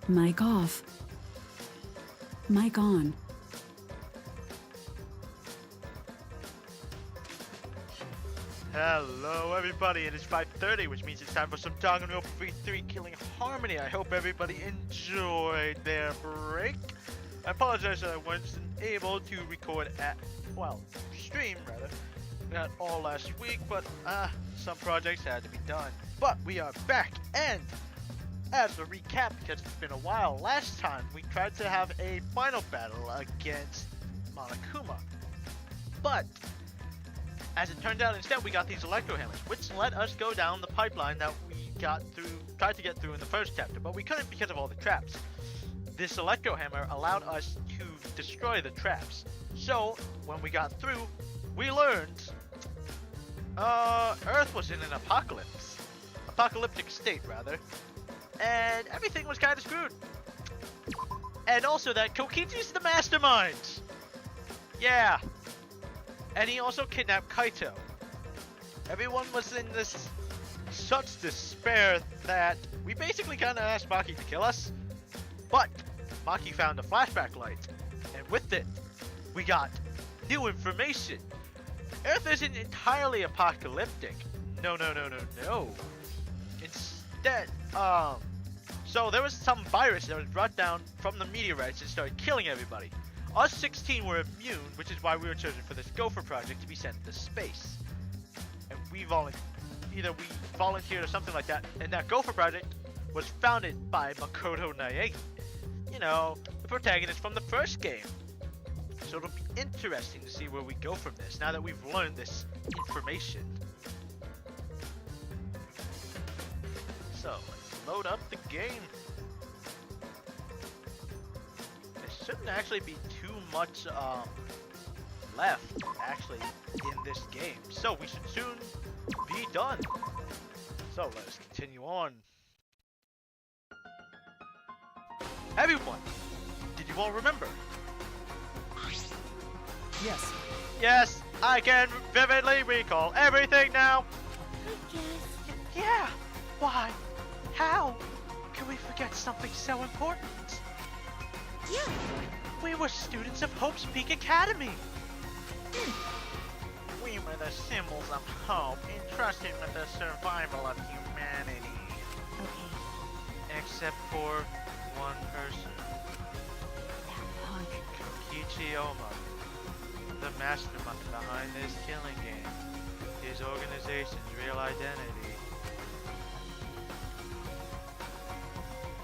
Mic off. Mic on. Hello everybody, it is 5:30, which means it's time for some Danganronpa 3 Killing Harmony. I hope everybody enjoyed their break. I apologize that I wasn't able to record stream not all last week, but some projects had to be done. But we are back, and as a recap, because it's been a while, last time we tried to have a final battle against Monokuma. But as it turned out, instead we got these electro hammers, which let us go down the pipeline that we tried to get through in the first chapter, but we couldn't because of all the traps. This electro hammer allowed us to destroy the traps. So when we got through, we learned Earth was in an apocalyptic state rather, and everything was kind of screwed. And also that Kokichi's the mastermind. Yeah. And he also kidnapped Kaito. Everyone was in such despair that we basically kind of asked Maki to kill us. But Maki found a flashback light, and with it, we got new information. Earth isn't entirely apocalyptic. No. Instead, so there was some virus that was brought down from the meteorites and started killing everybody. Us 16 were immune, which is why we were chosen for this Gopher project to be sent into space. And we volunteered or something like that, and that Gopher project was founded by Makoto Naegi. You know, the protagonist from the first game. So it'll be interesting to see where we go from this, now that we've learned this information. So, let's load up the game. There shouldn't actually be too much left, actually, in this game. So, we should soon be done. So, let's continue on. Everyone, did you all remember? Yes. Yes, I can vividly recall everything now. I guess. Yeah, why? How? Can we forget something so important? Yeah. We were students of Hope's Peak Academy. We were the symbols of hope, entrusted with the survival of humanity. Okay. Except for one person. That punk. Kokichi Oma, the mastermind behind this killing game. His organization's real identity.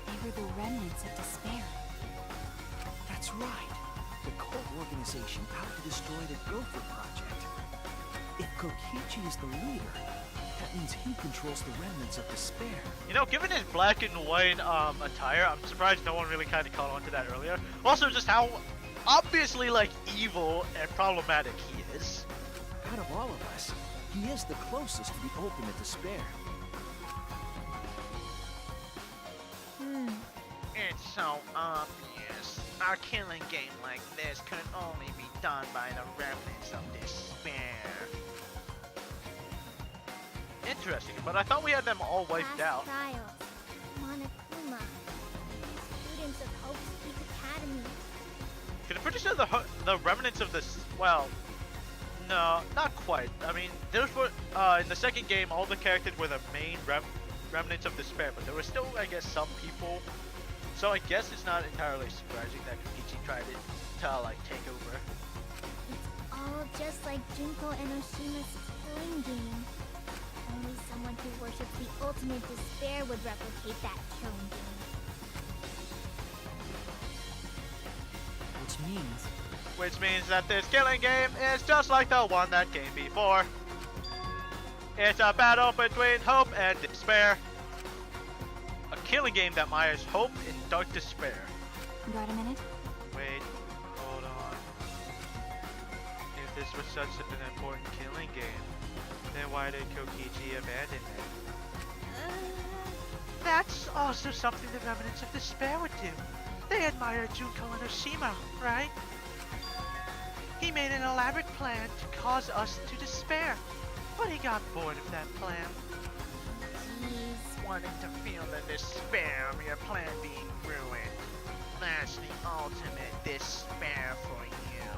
They were the remnants of despair. That's right. The cult organization out to destroy the Gopher Project. If Kokichi is the leader, that means he controls the remnants of despair. You know, given his black and white attire, I'm surprised no one really kind of caught on to that earlier. Also, just how obviously, like, evil and problematic he is. Out of all of us, he is the closest to the ultimate despair. It's so obvious. Our killing game like this could only be done by the remnants of despair. Interesting, but I thought we had them all wiped out. Trials. Monokuma. Students of Hope's Peak Academy. Because I'm pretty sure the remnants of this, well, no, not quite. I mean, those were, in the second game, all the characters were the main remnants of despair, but there were still, I guess, some people. So I guess it's not entirely surprising that Kokichi tried to like, take over. It's all just like Junko Enoshima's killing game. Only someone who worships the ultimate despair would replicate that killing game. Which means... Which means that this killing game is just like the one that came before. It's a battle between hope and despair. A killing game that mires hope in dark despair. Got a minute? Wait, hold on. If this was such an important killing game, then why did Kokichi abandon it? That's also something the remnants of despair would do. They admire Junko Enoshima, right? He made an elaborate plan to cause us to despair, but he got bored of that plan. Jeez. Wanting to feel the despair of your plan being ruined. That's the ultimate despair for you.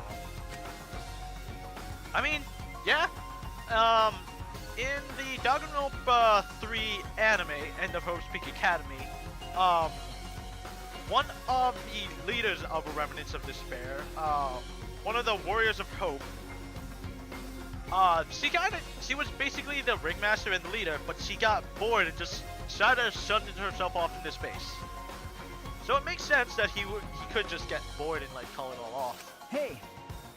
I mean, yeah. In the Danganronpa 3 anime, End of Hope's Peak Academy, one of the leaders of the Remnants of Despair, one of the Warriors of Hope, she was basically the ringmaster and the leader, but she got bored and just decided to shut herself off into space. So it makes sense that he could just get bored and like call it all off. Hey,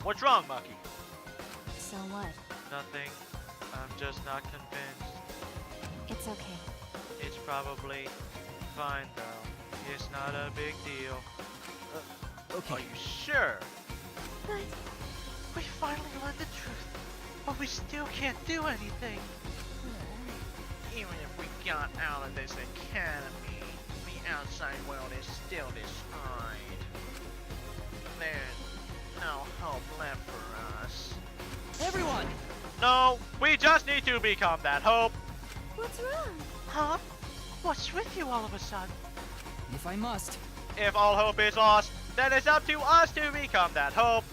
What's wrong, Maki? So what? Nothing. I'm just not convinced. It's okay. It's probably fine though. It's not a big deal. okay. Are you sure? But We finally learned the truth, but we still can't do anything. Even if we got out of this academy, the outside world is still destroyed. There's no hope left for us. Everyone! No, we just need to become that hope. what's wrong? Huh? What's with you all of a sudden? If I must. If all hope is lost, then it's up to us to become that hope.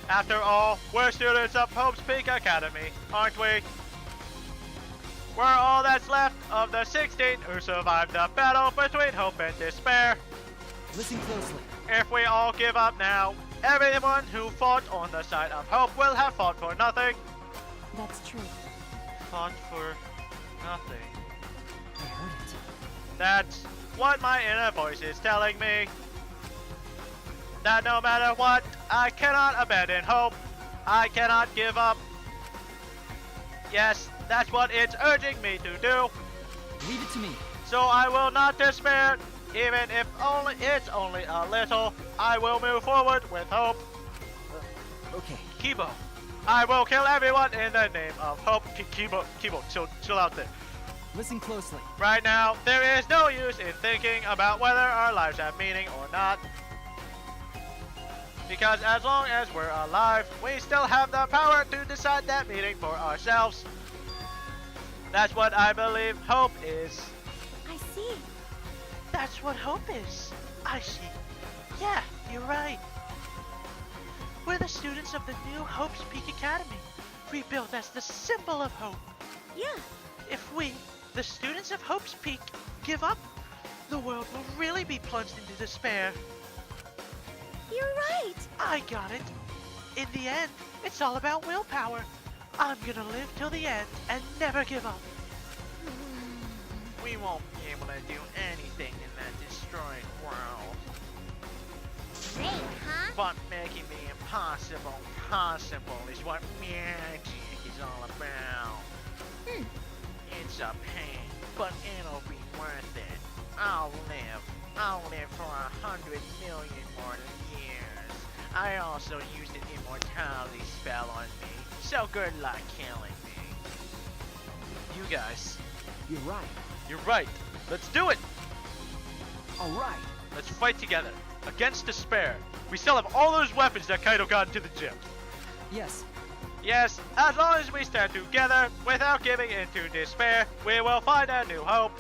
After all, we're students of Hope's Peak Academy, aren't we? We're all that's left of the 16 who survived the battle between hope and despair. Listen closely. If we all give up now, everyone who fought on the side of hope will have fought for nothing. That's true. Fought for nothing. I heard it. That's what my inner voice is telling me. That no matter what, I cannot abandon hope. I cannot give up. Yes, that's what it's urging me to do. Leave it to me. So I will not despair. Even if it's only a little, I will move forward with hope. Okay. Kibo, I will kill everyone in the name of hope. Kibo, chill out there. Listen closely. Right now, there is no use in thinking about whether our lives have meaning or not. Because as long as we're alive, we still have the power to decide that meaning for ourselves. That's what I believe hope is. I see. That's what hope is. I see. Yeah, you're right. We're the students of the new Hope's Peak Academy, rebuilt as the symbol of hope. Yeah. If we, the students of Hope's Peak, give up, the world will really be plunged into despair. You're right. I got it. In the end, it's all about willpower. I'm gonna live till the end and never give up. We won't be able to do anything in that destroyed world. Great, huh? But making the impossible possible is what magic is all about. It's a pain, but it'll be worth it. I'll live for 100 million more years. I also used an immortality spell on me, so good luck killing me. You guys, You're right. you're right. Let's do it! All right. Let's fight together, against despair. We still have all those weapons that Kaido got into the gym. Yes. Yes, as long as we stand together, without giving into despair, we will find a new hope.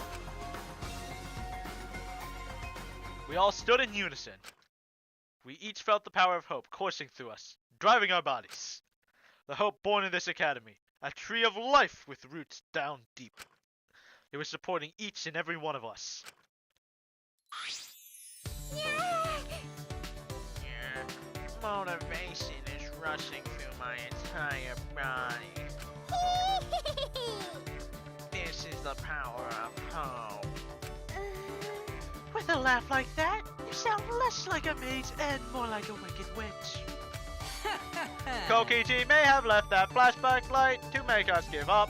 We all stood in unison. We each felt the power of hope coursing through us, driving our bodies. The hope born in this academy, a tree of life with roots down deep. It was supporting each and every one of us. Motivation is rushing through my entire body. This is the power of hope. With a laugh like that, you sound less like a mage and more like a wicked witch. Kokichi may have left that flashback light to make us give up.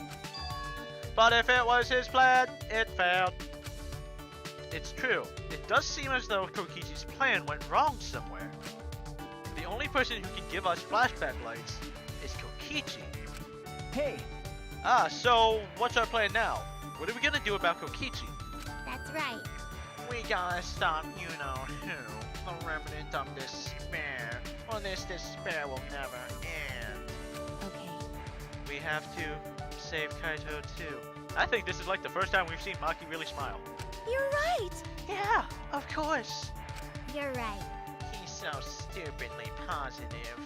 But if it was his plan, it failed. It's true, it does seem as though Kokichi's plan went wrong somewhere. The only person who can give us flashback lights is Kokichi. Hey. So what's our plan now? What are we gonna do about Kokichi? That's right. We gotta stop you-know-who, the remnant of despair, or this despair will never end. Okay. We have to save Kaito too. I think this is like the first time we've seen Maki really smile. You're right. Yeah, of course. You're right. He's so stupidly positive.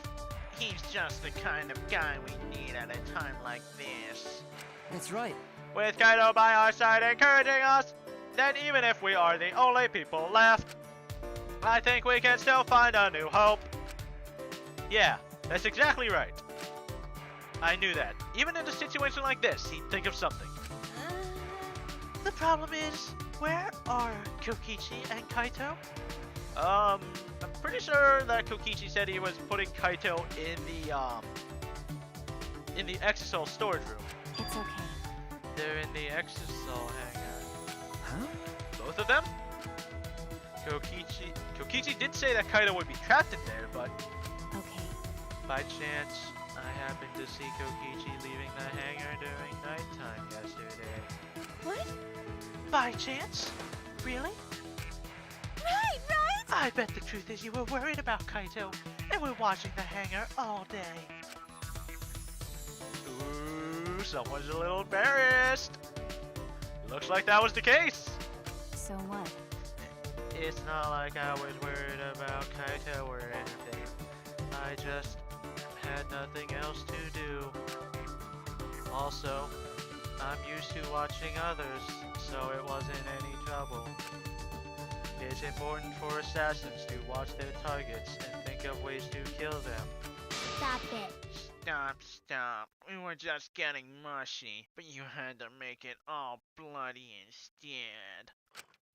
He's just the kind of guy we need at a time like this. That's right. With Kaido by our side encouraging us, then even if we are the only people left, I think we can still find a new hope. Yeah, that's exactly right. I knew that. Even in a situation like this, he'd think of something. The problem is, where are Kokichi and Kaito? I'm pretty sure that Kokichi said he was putting Kaito in the Exisol storage room. It's okay. They're in the Exisol hangar. Huh? Both of them? Kokichi did say that Kaito would be trapped in there, but Okay. by chance, I happened to see Kokichi leaving the hangar during nighttime yesterday. What? By chance? Really? Right, right? I bet the truth is you were worried about Kaito and were watching the hangar all day. Ooh, someone's a little embarrassed. Looks like that was the case. So what? It's not like I was worried about Kaito or anything. I just had nothing else to do. Also, I'm used to watching others, so it wasn't any trouble. It's important for assassins to watch their targets and think of ways to kill them. Stop it. Stop. We were just getting mushy, but you had to make it all bloody instead.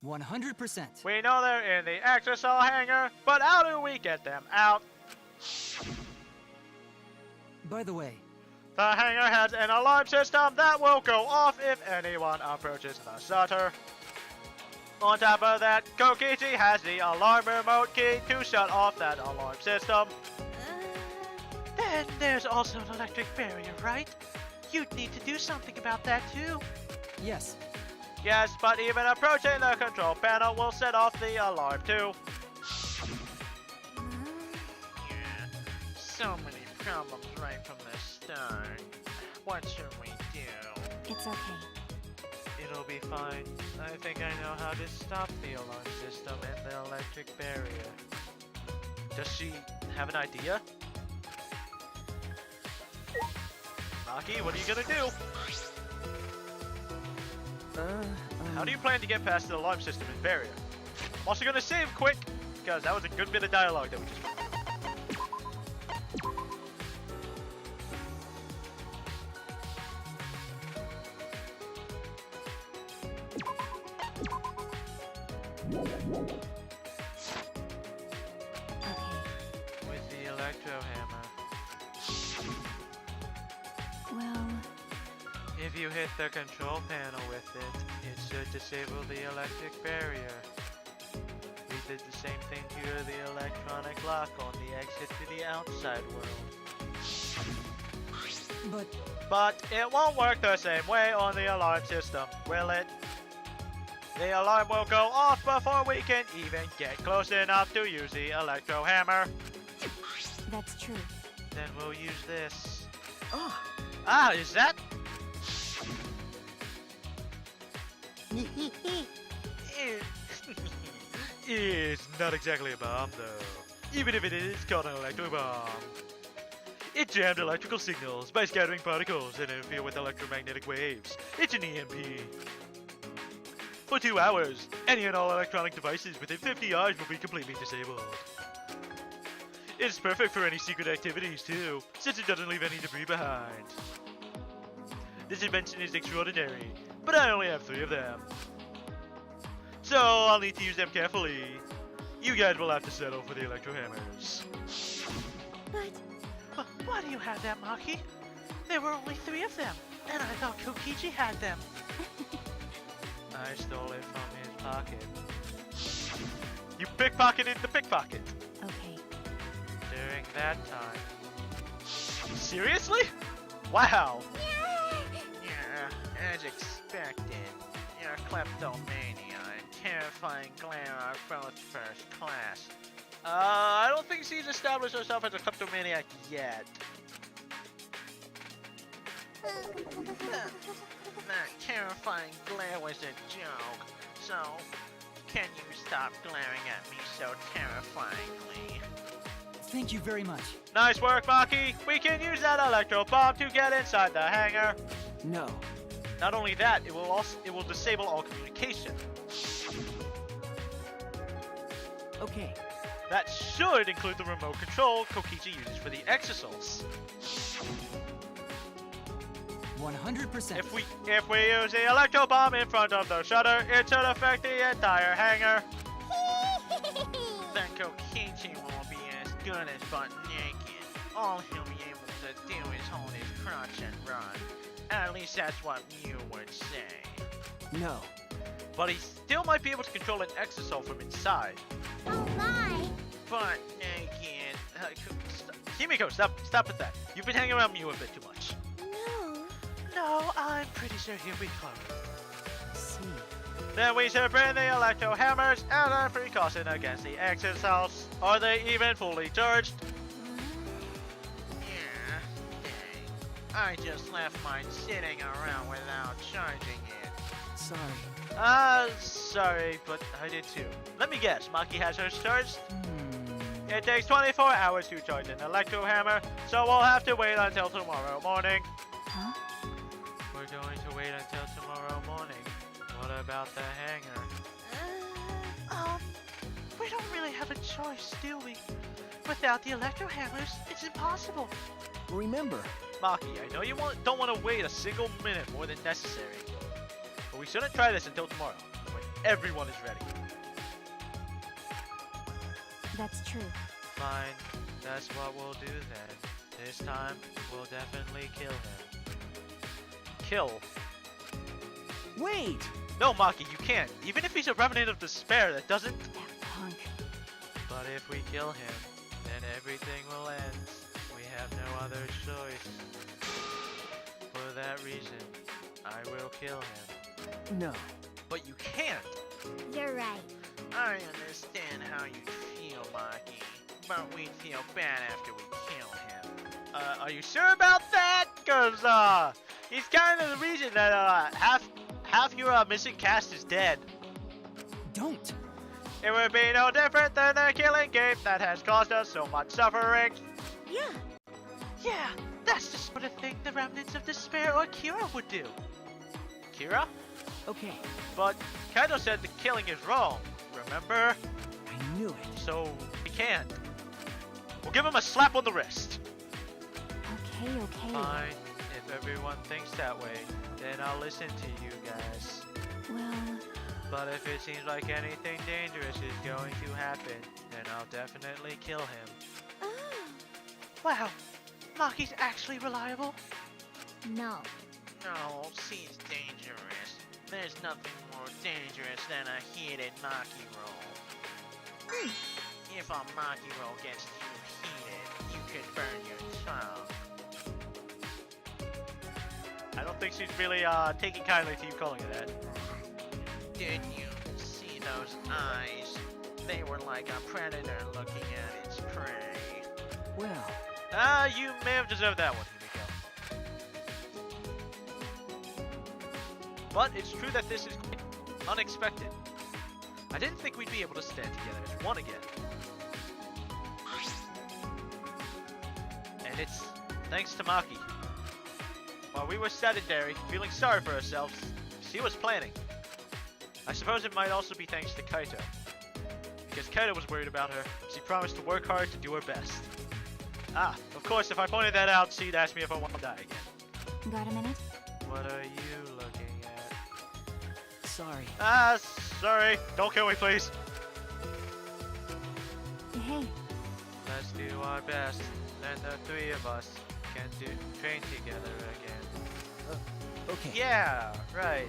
100%. We know they're in the Exisol hangar, but how do we get them out? By the way, The hangar has an alarm system that will go off if anyone approaches the shutter. On top of that, Kokichi has the alarm remote key to shut off that alarm system. Then there's also an electric barrier, right? You'd need to do something about that too. yes, Yes, but even approaching the control panel will set off the alarm too. Yeah, so many problems right from the start. What should we do? It's okay. It'll be fine. I think I know how to stop the alarm system and the electric barrier. Does she have an idea? Maki, what are you gonna do? How do you plan to get past the alarm system and barrier? I'm also gonna save quick, because that was a good bit of dialogue that we just went Okay. with the electro hammer. Well, If you hit the control panel with it, it should disable the electric barrier. We did the same thing to the electronic lock on the exit to the outside world. But it won't work the same way on the alarm system, will it? The alarm will go off before we can even get close enough to use the electro hammer. that's true. Then we'll use this. Ah, Is that? It's not exactly a bomb though. Even if it is called an electro bomb. It jammed electrical signals by scattering particles that interfere with electromagnetic waves. It's an EMP. For 2 hours, any and all electronic devices within 50 yards will be completely disabled. It's perfect for any secret activities too, since it doesn't leave any debris behind. This invention is extraordinary, but I only have 3 of them. So I'll need to use them carefully. You guys will have to settle for the electro hammers. But Why do you have that, Maki? There were only 3 of them, and I thought Kokichi had them. I stole it from his pocket. You pickpocketed the pickpocket. Okay. During that time. Seriously? Wow. Yeah, as expected. Your kleptomania and terrifying glare are both first class. I don't think she's established herself as a kleptomaniac yet. That terrifying glare was a joke. So, can you stop glaring at me so terrifyingly? Thank you very much. Nice work, Maki! We can use that electro bomb to get inside the hangar. No. Not only that, it will disable all communication. Okay. That should include the remote control Kokichi uses for the exosols. 100%. If we use the electro bomb in front of the shutter, it should affect the entire hangar. Then Kokichi won't be as good as butt naked. All he'll be able to do is hold his crotch and run. At least that's what you would say. No. But he still might be able to control an exosol from inside. Oh my! Butt naked. Himiko, stop with that. You've been hanging around Mew a bit too much. No. No, I'm pretty sure he'll be close. See. Then we should bring the electro hammers as a precaution against the exosols. Are they even fully charged? Yeah, dang. I just left mine sitting around without charging it. Sorry. Sorry, but I did too. Let me guess, Maki has hers charged? It takes 24 hours to charge an electro hammer, so we'll have to wait until tomorrow morning. Huh? We're going to wait until tomorrow morning. What about the hangar? We don't really have a choice, do we? Without the electro hammers, it's impossible. Remember, Maki, I know you don't want to wait a single minute more than necessary. But we shouldn't try this until tomorrow, when everyone is ready. That's true. Fine, that's what we'll do then. This time, we'll definitely kill him. Kill? wait! No, Maki, you can't. Even if he's a Revenant of Despair, that doesn't... That punk. But if we kill him, then everything will end. We have no other choice. For that reason, I will kill him. No. But you can't! You're right. I understand how you feel, Maki. But we'd feel bad after we kill him. Are you sure about that? Cause, he's kind of the reason that, half your, missing cast is dead. Don't. It would be no different than the killing game that has caused us so much suffering. Yeah. Yeah, that's the sort of thing the Remnants of Despair or Kira would do. Kira? Okay, But Kaido said the killing is wrong, remember? I knew it. So, he can't. We'll give him a slap on the wrist. Okay, okay. Fine, if everyone thinks that way, then I'll listen to you guys. Well, But if it seems like anything dangerous is going to happen, then I'll definitely kill him. Oh. Wow, Maki's actually reliable? No. No, she's dangerous. There's nothing more dangerous than a heated Maki roll. If a Maki roll gets too heated, you could burn your tongue. I don't think she's really taking kindly to you calling her that. Did you see those eyes? They were like a predator looking at its prey. Well, You may have deserved that one, Himiko. But it's true that this is quite unexpected. I didn't think we'd be able to stand together as one again. And it's thanks to Maki. While we were sedentary, feeling sorry for ourselves, she was planning. I suppose it might also be thanks to Kaito. Because Kaito was worried about her, she promised to work hard to do her best. Of course, if I pointed that out, she'd ask me if I want to die again. got a minute? What are you looking at? sorry. Sorry. Don't kill me, please. Hey, Let's do our best. Then the three of us can train together again. Okay. Yeah, right.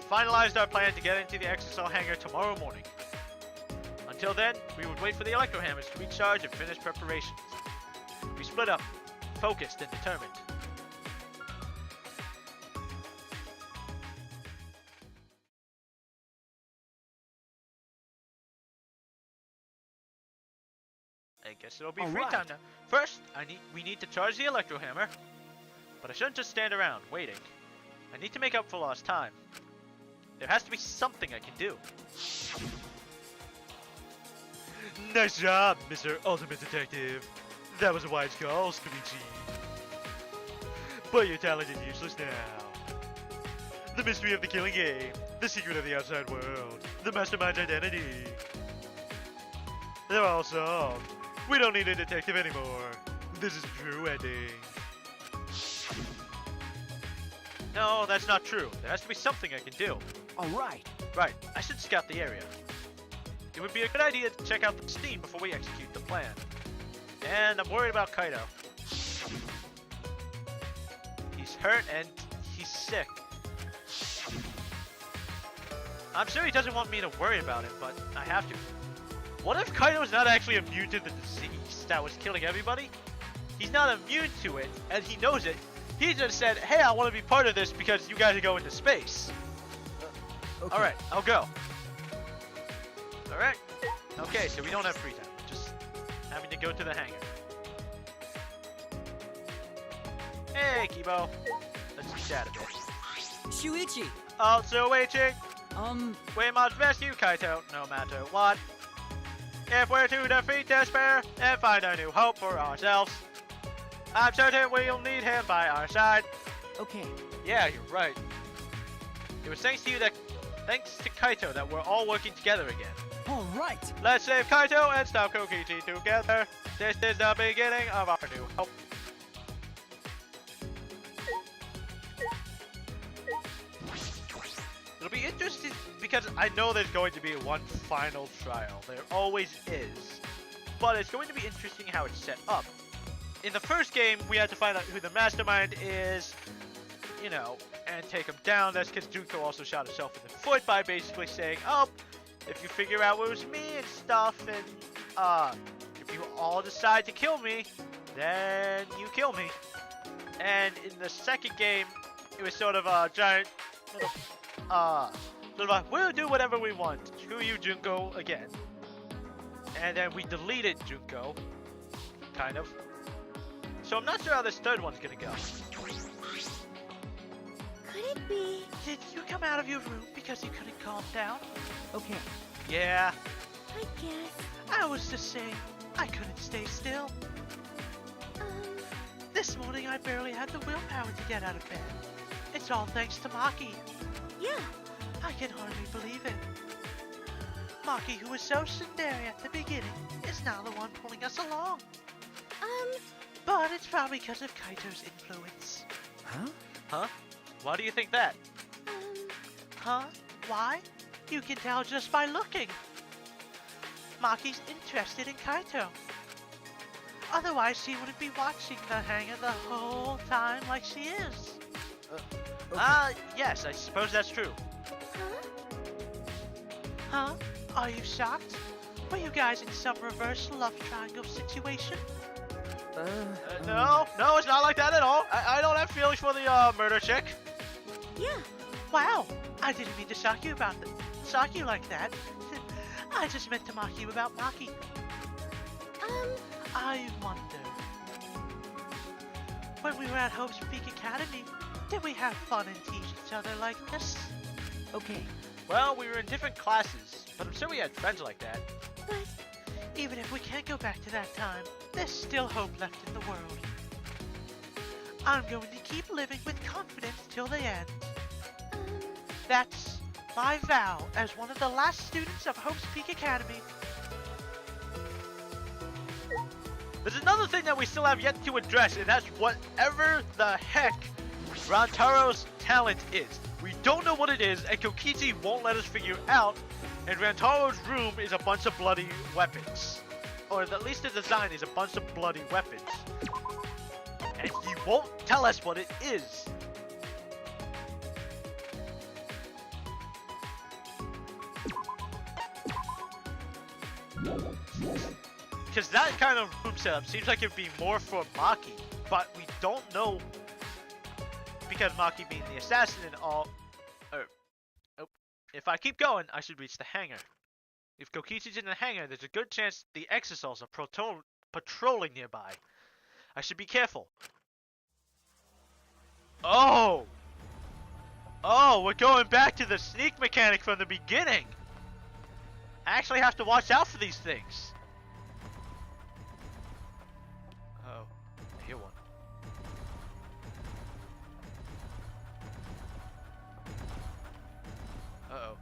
Finalized our plan to get into the exosol hangar tomorrow morning. Until then, we would wait for the electro hammers to recharge and finish preparations. We split up, focused and determined. I guess it'll be All free right. time now. First, we need to charge the electro hammer. But I shouldn't just stand around waiting. I need to make up for lost time. There has to be something I can do. Nice job, Mr. Ultimate Detective. That was a wise call, Squeegee. But your talent is useless now. The mystery of the killing game, the secret of the outside world, the mastermind's identity. They're all solved. We don't need a detective anymore. This is a true ending. No, that's not true. There has to be something I can do. All right. Right, I should scout the area. It would be a good idea to check out the steam before we execute the plan. And I'm worried about Kaito. He's hurt and he's sick. I'm sure he doesn't want me to worry about him, but I have to. What if Kaito's not actually immune to the disease that was killing everybody? He's not immune to it, and he knows it. He just said, hey, I want to be part of this because you guys are going to space. Okay. Alright, I'll go. Alright. Okay, so we don't have free time. Just having to go to the hangar. Hey, Kibo. Let's chat a bit. Shuichi! Also waiting. We must rescue Kaito, no matter what. If we're to defeat despair and find a new hope for ourselves, I'm certain we'll need him by our side. Okay. Yeah, you're right. It was thanks to Kaito that we're all working together again. All right. Let's save Kaito and stop Kokichi together. This is the beginning of our new hope. It'll be interesting because I know there's going to be one final trial. There always is. But it's going to be interesting how it's set up. In the first game, we had to find out who the mastermind is, you know, and take him down. That's because Junko also shot himself in the foot by basically saying, oh, if you figure out it was me and stuff, and if you all decide to kill me, then you kill me. And in the second game, it was sort of a giant, sort of a, we'll do whatever we want. Screw you, Junko, again. And then we deleted Junko, kind of. So I'm not sure how this third one's gonna go. Could it be? Did you come out of your room because you couldn't calm down? Okay. Yeah, I guess. I was just saying, I couldn't stay still. This morning I barely had the willpower to get out of bed. It's all thanks to Maki. Yeah. I can hardly believe it. Maki, who was so tsundere at the beginning, is now the one pulling us along. But it's probably because of Kaito's influence. Huh? Huh? Why do you think that? Huh? Why? You can tell just by looking. Maki's interested in Kaito. Otherwise, she wouldn't be watching the hangar the whole time like she is. Okay. Yes, I suppose that's true. Huh? Huh? Are you shocked? Were you guys in some reverse love triangle situation? No, it's not like that at all. I don't have feelings for the murder chick. Yeah. Wow, I didn't mean to shock you like that. I just meant to mock you about Maki. I wonder, when we were at Hope's Peak Academy, did we have fun and tease each other like this? Okay. Well, we were in different classes, but I'm sure we had friends like that. But Even if we can't go back to that time, there's still hope left in the world. I'm going to keep living with confidence till the end. That's my vow as one of the last students of Hope's Peak Academy. There's another thing that we still have yet to address, and that's whatever the heck Rantaro's talent is. We don't know what it is, and Kokichi won't let us figure out, and Rantaro's room is a bunch of bloody weapons. Or at least the design is a bunch of bloody weapons. And he won't tell us what it is. Because that kind of room setup seems like it'd be more for Maki, but we don't know, because Maki being the assassin and all. If I keep going, I should reach the hangar. If Kokichi's in the hangar, there's a good chance the Exosols are patrolling nearby. I should be careful. Oh! Oh, we're going back to the sneak mechanic from the beginning! I actually have to watch out for these things. Oh, I hear one. Uh-oh.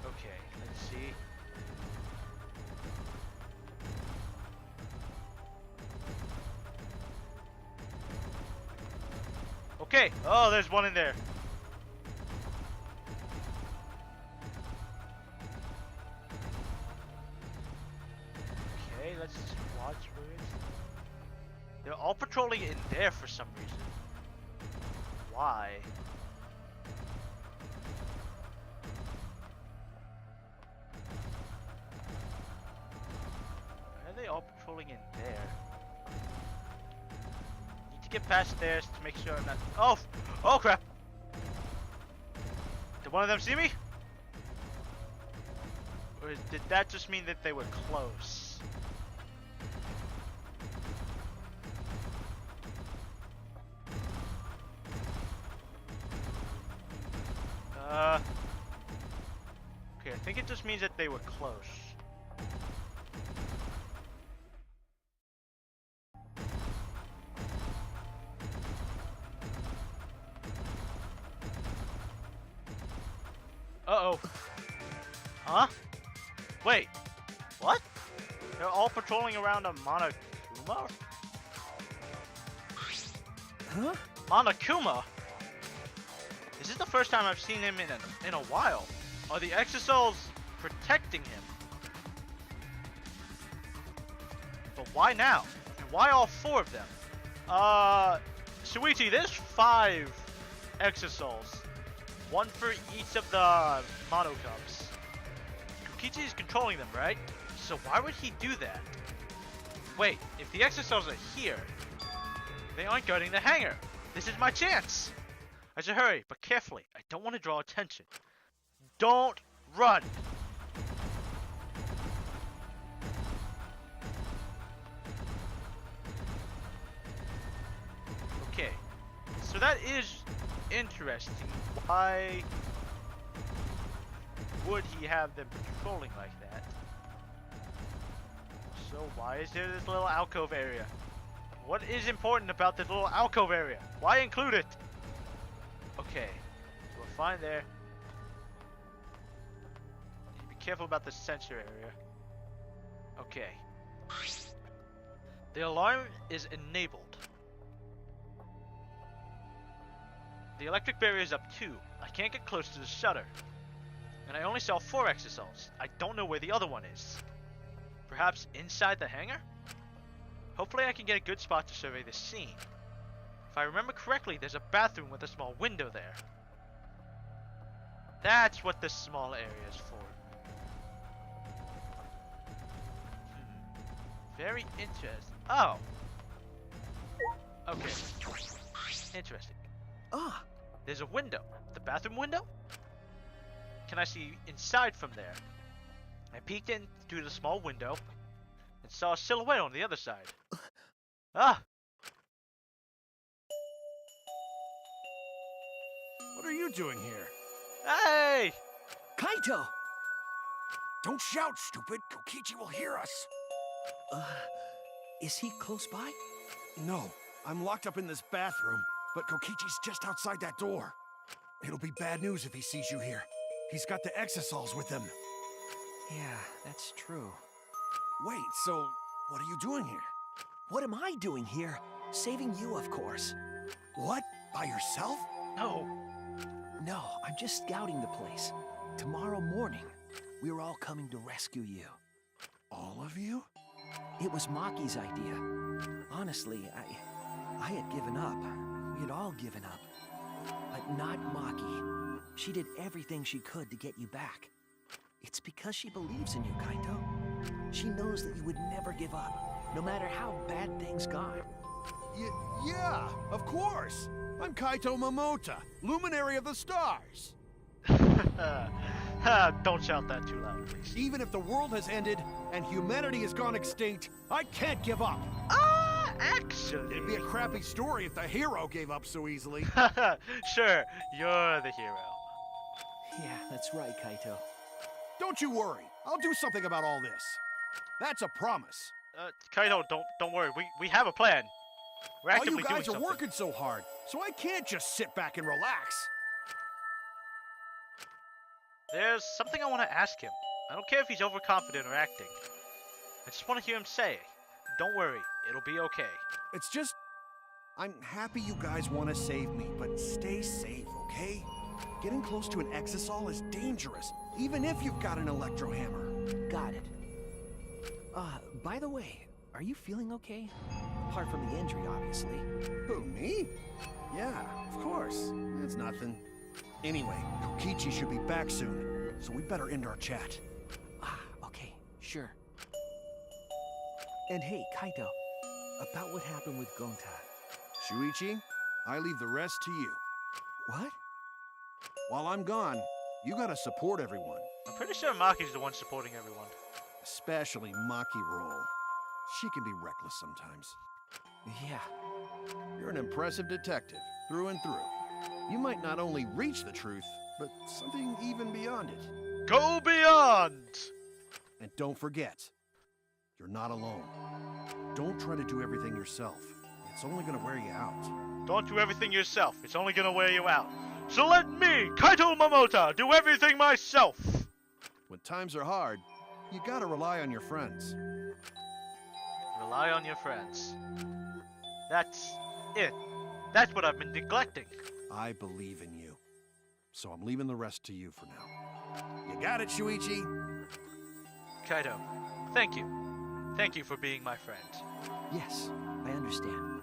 Okay, let's see. Okay, oh, there's one in there. Okay, let's just watch where it's... They're all patrolling in there for some reason. Why? Why are they all patrolling in there? Need to get past theirs to make sure I'm not... Oh! Oh crap! Did one of them see me? Or did that just mean that they were close? Okay, I think it just means that they were close. Uh-oh. Huh? Wait. What? They're all patrolling around a Monokuma? Huh? Monokuma? This is the first time I've seen him in a while. Are the Exosols protecting him? But why now? And why all four of them? Shuichi, there's 5 Exosols. 1 for each of the Monokubs. Kokichi is controlling them, right? So why would he do that? Wait, if the Exosols are here, they aren't guarding the hangar. This is my chance. I should hurry, but carefully. I don't want to draw attention. Don't run! Okay, so that is interesting. Why would he have them patrolling like that? So why is there this little alcove area? What is important about this little alcove area? Why include it? Okay, so we're fine there. Need to be careful about the sensor area. Okay. The alarm is enabled. The electric barrier is up too. I can't get close to the shutter. And I only saw 4 Exosols. I don't know where the other one is. Perhaps inside the hangar? Hopefully I can get a good spot to survey the scene. If I remember correctly, there's a bathroom with a small window there. That's what this small area is for. Very interesting. Oh. Okay. Interesting. Ah, There's a window. The bathroom window? Can I see inside from there? I peeked in through the small window and saw a silhouette on the other side. Ah! What are you doing here? Hey! Kaito! Don't shout, stupid! Kokichi will hear us! Is he close by? No, I'm locked up in this bathroom, but Kokichi's just outside that door. It'll be bad news if he sees you here. He's got the Exosols with him. Yeah, that's true. Wait, so what are you doing here? What am I doing here? Saving you, of course. What? By yourself? No. No, I'm just scouting the place. Tomorrow morning, we're all coming to rescue you. All of you? It was Maki's idea. Honestly, I had given up. We had all given up. But not Maki. She did everything she could to get you back. It's because she believes in you, Kaito. She knows that you would never give up, no matter how bad things got. Yeah, of course. I'm Kaito Momota, Luminary of the Stars. Don't shout that too loud, please. Even if the world has ended and humanity has gone extinct, I can't give up. Actually... It'd be a crappy story if the hero gave up so easily. Sure, you're the hero. Yeah, that's right, Kaito. Don't you worry. I'll do something about all this. That's a promise. Kaito, don't worry. We have a plan. We're All actively you guys doing are something. working so hard, so I can't just sit back and relax. There's something I want to ask him. I don't care if he's overconfident or acting. I just want to hear him say it. Don't worry, it'll be okay. It's just... I'm happy you guys want to save me, but stay safe, okay? Getting close to an exisol is dangerous, even if you've got an electro hammer. Got it. By the way, are you feeling okay? Apart from the injury, obviously. Who, me? Yeah, of course. It's nothing. Anyway, Kokichi should be back soon, so we better end our chat. Okay, sure. And hey, Kaito, about what happened with Gonta. Shuichi, I leave the rest to you. What? While I'm gone, you gotta support everyone. I'm pretty sure Maki's the one supporting everyone. Especially Maki Roll. She can be reckless sometimes. Yeah. You're an impressive detective, through and through. You might not only reach the truth, but something even beyond it. Go beyond! And don't forget, you're not alone. Don't try to do everything yourself. It's only gonna wear you out. Don't do everything yourself. It's only gonna wear you out. So let me, Kaito Momota, do everything myself! When times are hard, you gotta rely on your friends. Rely on your friends. That's it. That's what I've been neglecting. I believe in you. So I'm leaving the rest to you for now. You got it, Shuichi? Kaito, thank you. Thank you for being my friend. Yes, I understand.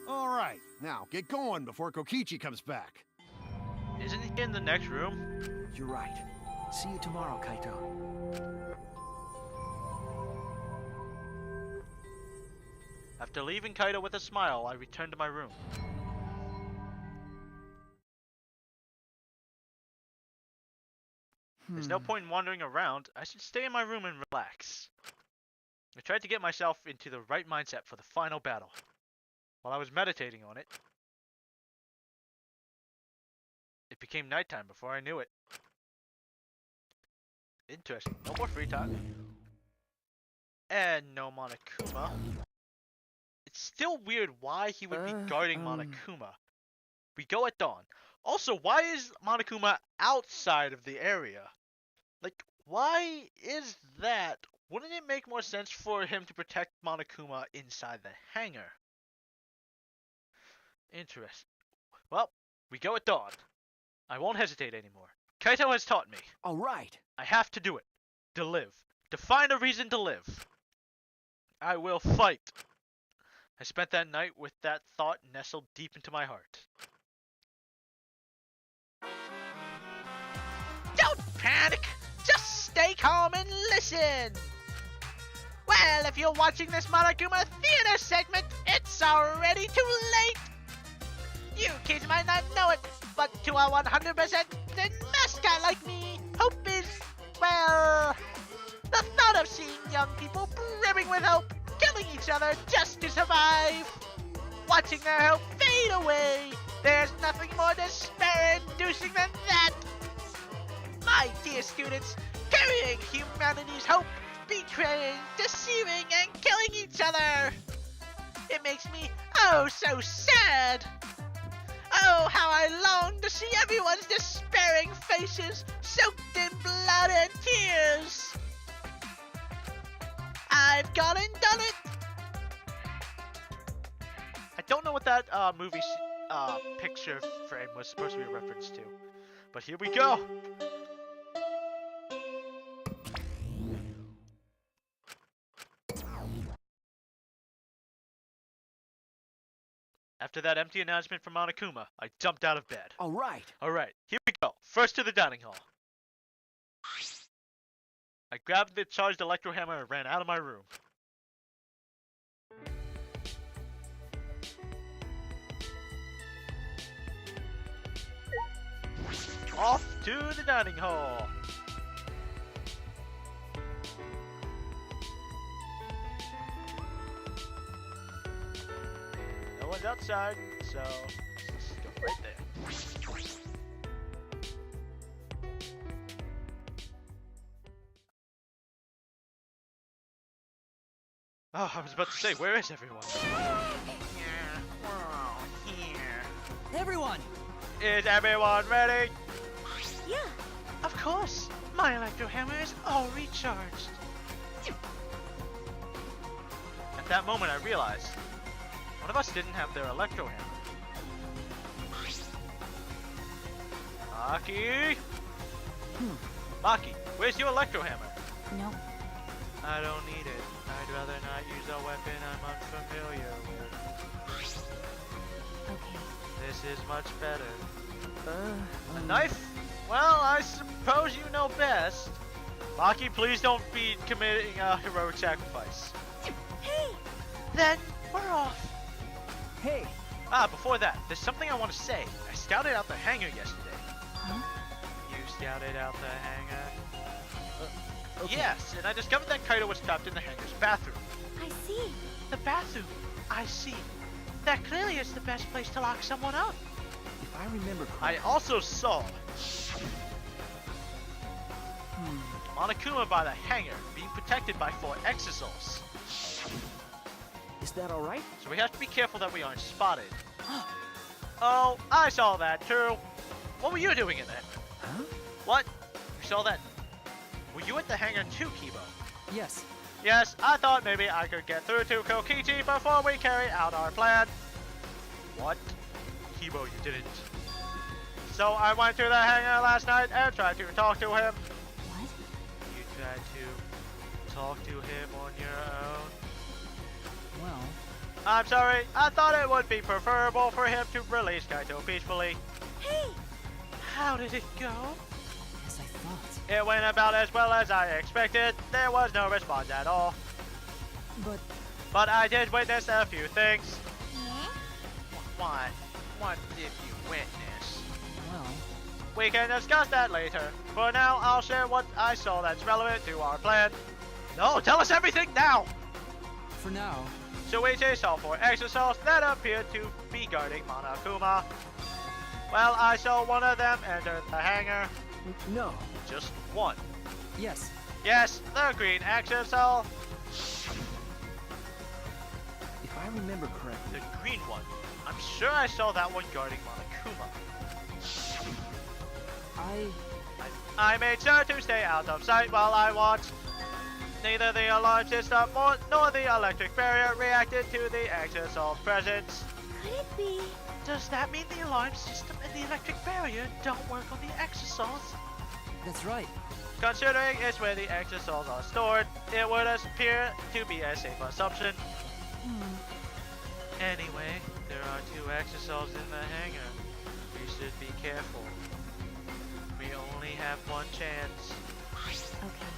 All right, now get going before Kokichi comes back. Isn't he in the next room? You're right. See you tomorrow, Kaito. After leaving Kaito with a smile, I returned to my room. There's no point in wandering around. I should stay in my room and relax. I tried to get myself into the right mindset for the final battle. While I was meditating on it, it became nighttime before I knew it. Interesting. No more free time. And no Monokuma. It's still weird why he would be guarding Monokuma. We go at dawn. Also, why is Monokuma outside of the area? Like, why is that? Wouldn't it make more sense for him to protect Monokuma inside the hangar? Interesting. Well, we go at dawn. I won't hesitate anymore. Kaito has taught me. All right. I have to do it. To live. To find a reason to live. I will fight. I spent that night with that thought nestled deep into my heart. Don't panic! Just stay calm and listen! Well, if you're watching this Monokuma Theater segment, it's already too late! You kids might not know it, but to a 100% mascot like me, hope is, well, the thought of seeing young people brimming with hope, killing each other just to survive, watching their hope fade away, there's nothing more despair-inducing than that. My dear students, carrying humanity's hope, betraying, deceiving, and killing each other. It makes me oh so sad. Oh, how I long to see everyone's despairing faces soaked in blood and tears. I've gone and done it. I don't know what that movie picture frame was supposed to be a reference to, but here we go. After that empty announcement from Monokuma, I jumped out of bed. All right. Alright, here we go. First to the dining hall. I grabbed the charged electro hammer and ran out of my room. off to the dining hall. No one's outside, so let's go right there. Oh, I was about to say, where is everyone? Yeah, we're all here. Everyone! Is everyone ready? Yeah. Of course! My electro hammer is all recharged. At that moment, I realized one of us didn't have their electro hammer. Maki! Maki, where's your electro hammer? Nope. I don't need it. I'd rather not use a weapon I'm unfamiliar with. Okay. This is much better. A knife? Well, I suppose you know best. Maki, please don't be committing a heroic sacrifice. Hey! Then, we're off. Hey! Before that, there's something I want to say. I scouted out the hangar yesterday. Huh? You scouted out the hangar? Okay. Yes, and I discovered that Kaito was trapped in the hangar's bathroom. I see. The bathroom? I see. That clearly is the best place to lock someone up. If I remember I correctly, also saw Monokuma by the hangar being protected by 4 exosols. is that all right? So we have to be careful that we aren't spotted. Oh, I saw that too. What were you doing in there? Huh? What? You saw that? Were you at the hangar too, Kibo? Yes. Yes, I thought maybe I could get through to Kokichi before we carry out our plan. What? Kibo, you didn't. So I went to the hangar last night and tried to talk to him. What? You tried to talk to him on your own? Well, I'm sorry, I thought it would be preferable for him to release Kaito peacefully. Hey! How did it go? as I thought. It went about as well as I expected. There was no response at all. But But I did witness a few things. Yeah? What? What did you witness? well, We can discuss that later. For now, I'll share what I saw that's relevant to our plan. No, tell us everything now! for now, Shuichi saw 4 exosols that appeared to be guarding Monokuma. Well, I saw one of them enter the hangar. No. Just one. yes. Yes, the green exosol. If I remember correctly, The green one. I'm sure I saw that one guarding Monokuma. I made sure to stay out of sight while I watched. Neither the alarm system nor the electric barrier reacted to the exosol's presence. Could it be? Does that mean the alarm system and the electric barrier don't work on the exosols? That's right. Considering it's where the exosols are stored, it would appear to be a safe assumption. Anyway, there are 2 exosols in the hangar. We should be careful. We only have one chance. Okay.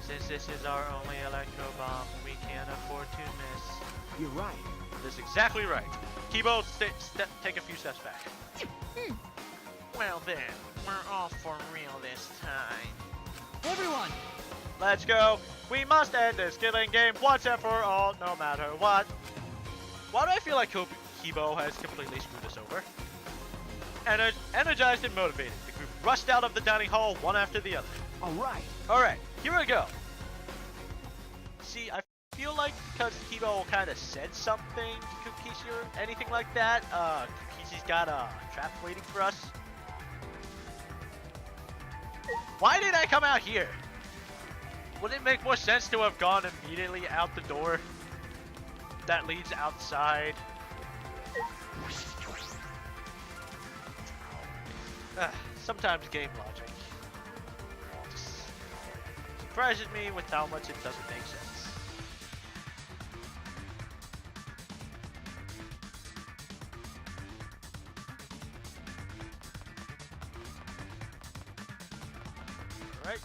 Since this is our only electro bomb, we can't afford to miss. you're right. That's exactly right. Kibo, take a few steps back. Well then, we're off for real this time. Everyone! Let's go. We must end this killing game once and for all, no matter what. Why do I feel like Kibo has completely screwed us over? Energized and motivated, the group rushed out of the dining hall one after the other. All right. Alright, here we go. See, I feel like because Kibo kind of said something to Kokichi or anything like that, Kokichi's got a trap waiting for us. Why did I come out here? Wouldn't it make more sense to have gone immediately out the door that leads outside? Sometimes game logic just surprises me with how much it doesn't make sense. Alright.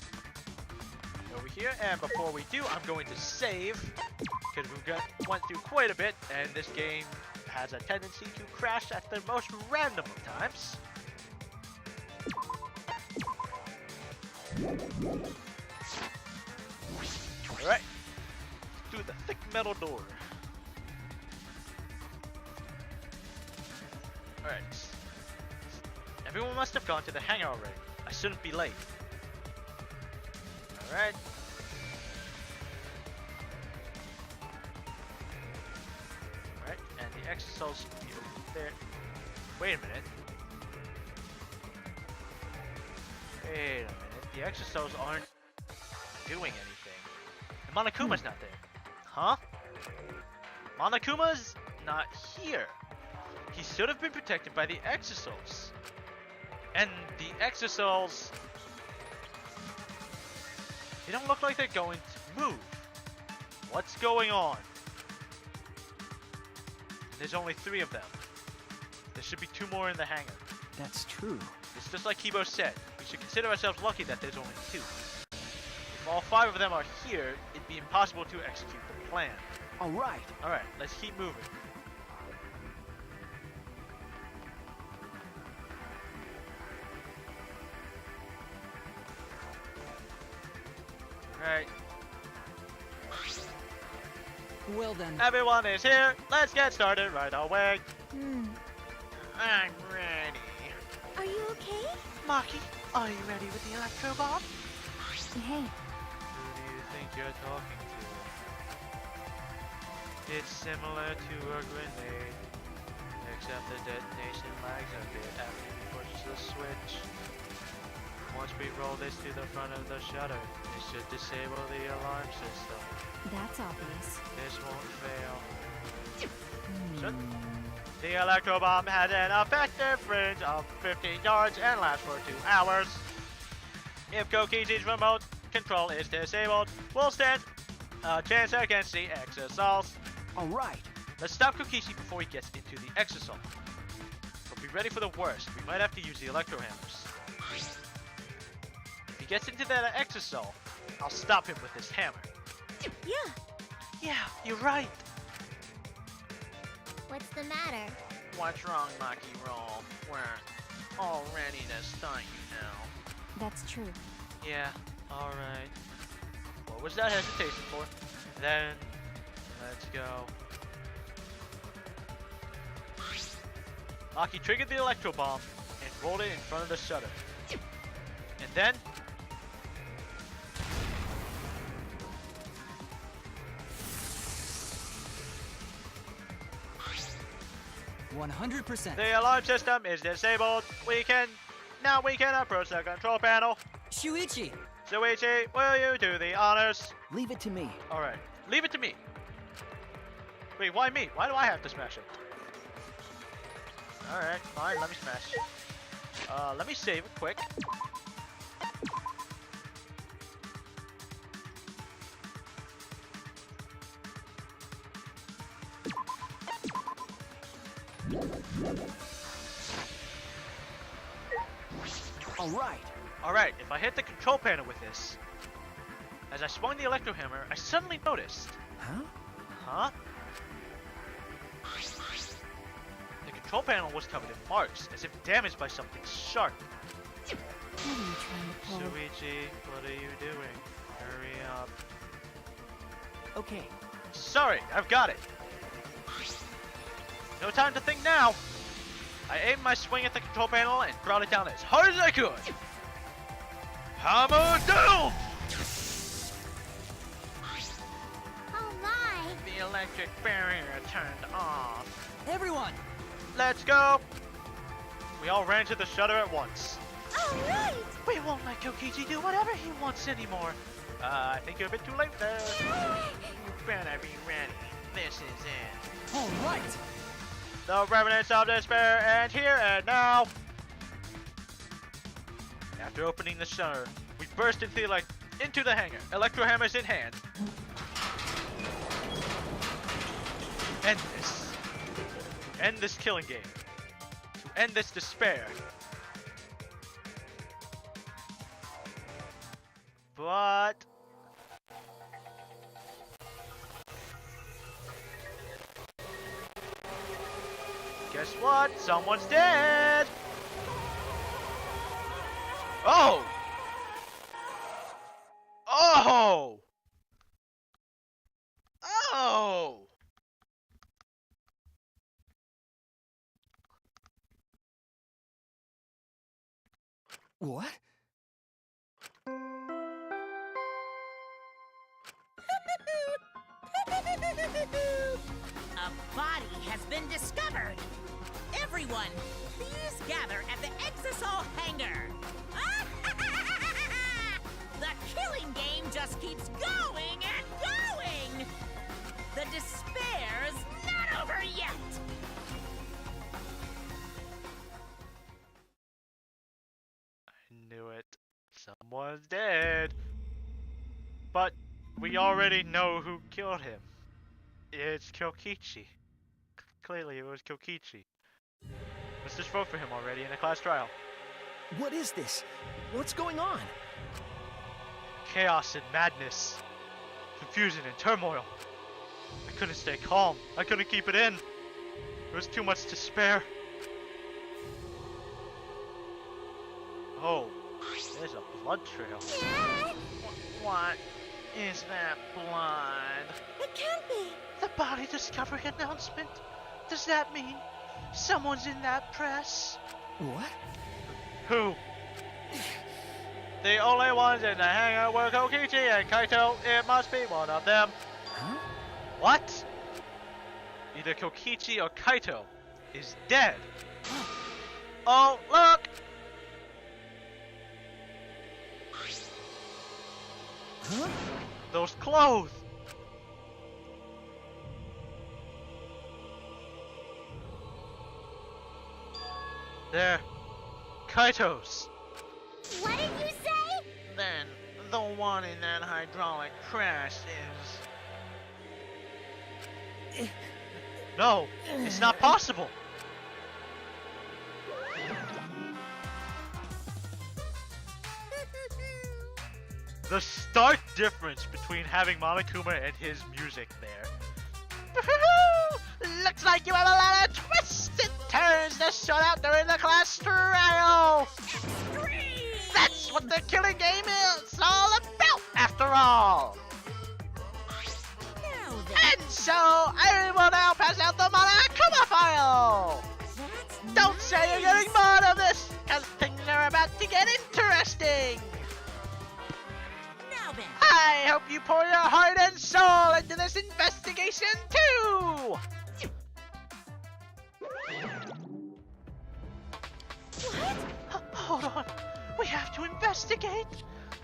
Over here, and before we do, I'm going to save, because we went through quite a bit, and this game has a tendency to crash at the most random of times. Alright. Through the thick metal door. Alright. Everyone must have gone to the hangar already. I shouldn't be late. Alright. Alright, and the exosoul should be over there. Wait a minute. Wait a minute. The exosols aren't doing anything. And Monokuma's not there. Huh? Monokuma's not here. He should have been protected by the exosols. And the exosols... They don't look like they're going to move. What's going on? There's only 3 of them. There should be 2 more in the hangar. That's true. It's just like Kibo said. We should consider ourselves lucky that there's only 2. If all 5 of them are here, it'd be impossible to execute the plan. All right. Alright, let's keep moving. Alright, Well then, everyone is here. Let's get started right away. I'm ready. Are you okay? Maki, are you ready with the electro bomb? Hey, Who do you think you're talking to? It's similar to a grenade, except the detonation lags a bit after you push the switch. Once we roll this to the front of the shutter, it should disable the alarm system. that's obvious. This won't fail. Should. The electro bomb has an effective range of 15 yards and lasts for 2 hours. If Kokichi's remote control is disabled, we'll stand a chance against the exosols. All right. Let's stop Kokichi before he gets into the exosol. But be ready for the worst. We might have to use the electro hammers. If he gets into that exosol, I'll stop him with this hammer. Yeah. Yeah, you're right. What's the matter? What's wrong, Maki Roll? We're all ready to start you now. That's true. Yeah, alright. What was that hesitation for? Then, let's go. Maki triggered the electro bomb and rolled it in front of the shutter. And then, 100%. the alarm system is disabled. We can approach the control panel. Shuichi! Shuichi, will you do the honors? Leave it to me. Alright, leave it to me. Wait, why me? Why do I have to smash it? Alright, fine, let me smash. Let me save it quick. All right. Alright, if I hit the control panel with this, as I swung the electro hammer, I suddenly noticed. Huh? Huh? The control panel was covered in marks, as if damaged by something sharp. What are you trying to pull? Shuichi, what are you doing? Hurry up. Okay. Sorry, I've got it. No time to think now. I aimed my swing at the control panel and brought it down as hard as I could. Hammer down! Oh my! The electric barrier turned off. Everyone! Let's go! We all ran to the shutter at once. Alright! We won't let Kokichi do whatever he wants anymore. I think you're a bit too late there. You better be ready. This is it. All right! The remnants of despair, and here and now. After opening the shutter, we burst into the hangar, electro hammers in hand. End this. End this killing game. To end this despair. But guess what? Someone's dead! Oh! What? A body has been discovered! Everyone, please gather at the Exisol hangar! The killing game just keeps going and going! The despair's not over yet! I knew it. Someone's dead. But we already know who killed him. It's Kokichi. Clearly it was Kokichi. Let's just vote for him already in a class trial. What is this? What's going on? Chaos and madness. Confusion and turmoil. I couldn't stay calm. I couldn't keep it in. There was too much to spare. Oh, there's a blood trail. What is that blood? It can't be. The body discovery announcement? Does that mean someone's in that press? What? Who? The only ones in the hangar were Kokichi and Kaito. It must be one of them. Huh? What? Either Kokichi or Kaito is dead. Oh, look! Huh? Those clothes! They're Kaito's. What did you say? Then the one in that hydraulic crash is... No, it's not possible. The stark difference between having Monokuma and his music there. Looks like you have a lot of twists and turns to sort out during the class trial. That's what the killing game is all about, after all. Now then, And so, I will now pass out the Monokuma file. Don't say you're getting bored of this, because things are about to get interesting. now then. I hope you pour your heart and soul into this investigation too! Hold on. We have to investigate.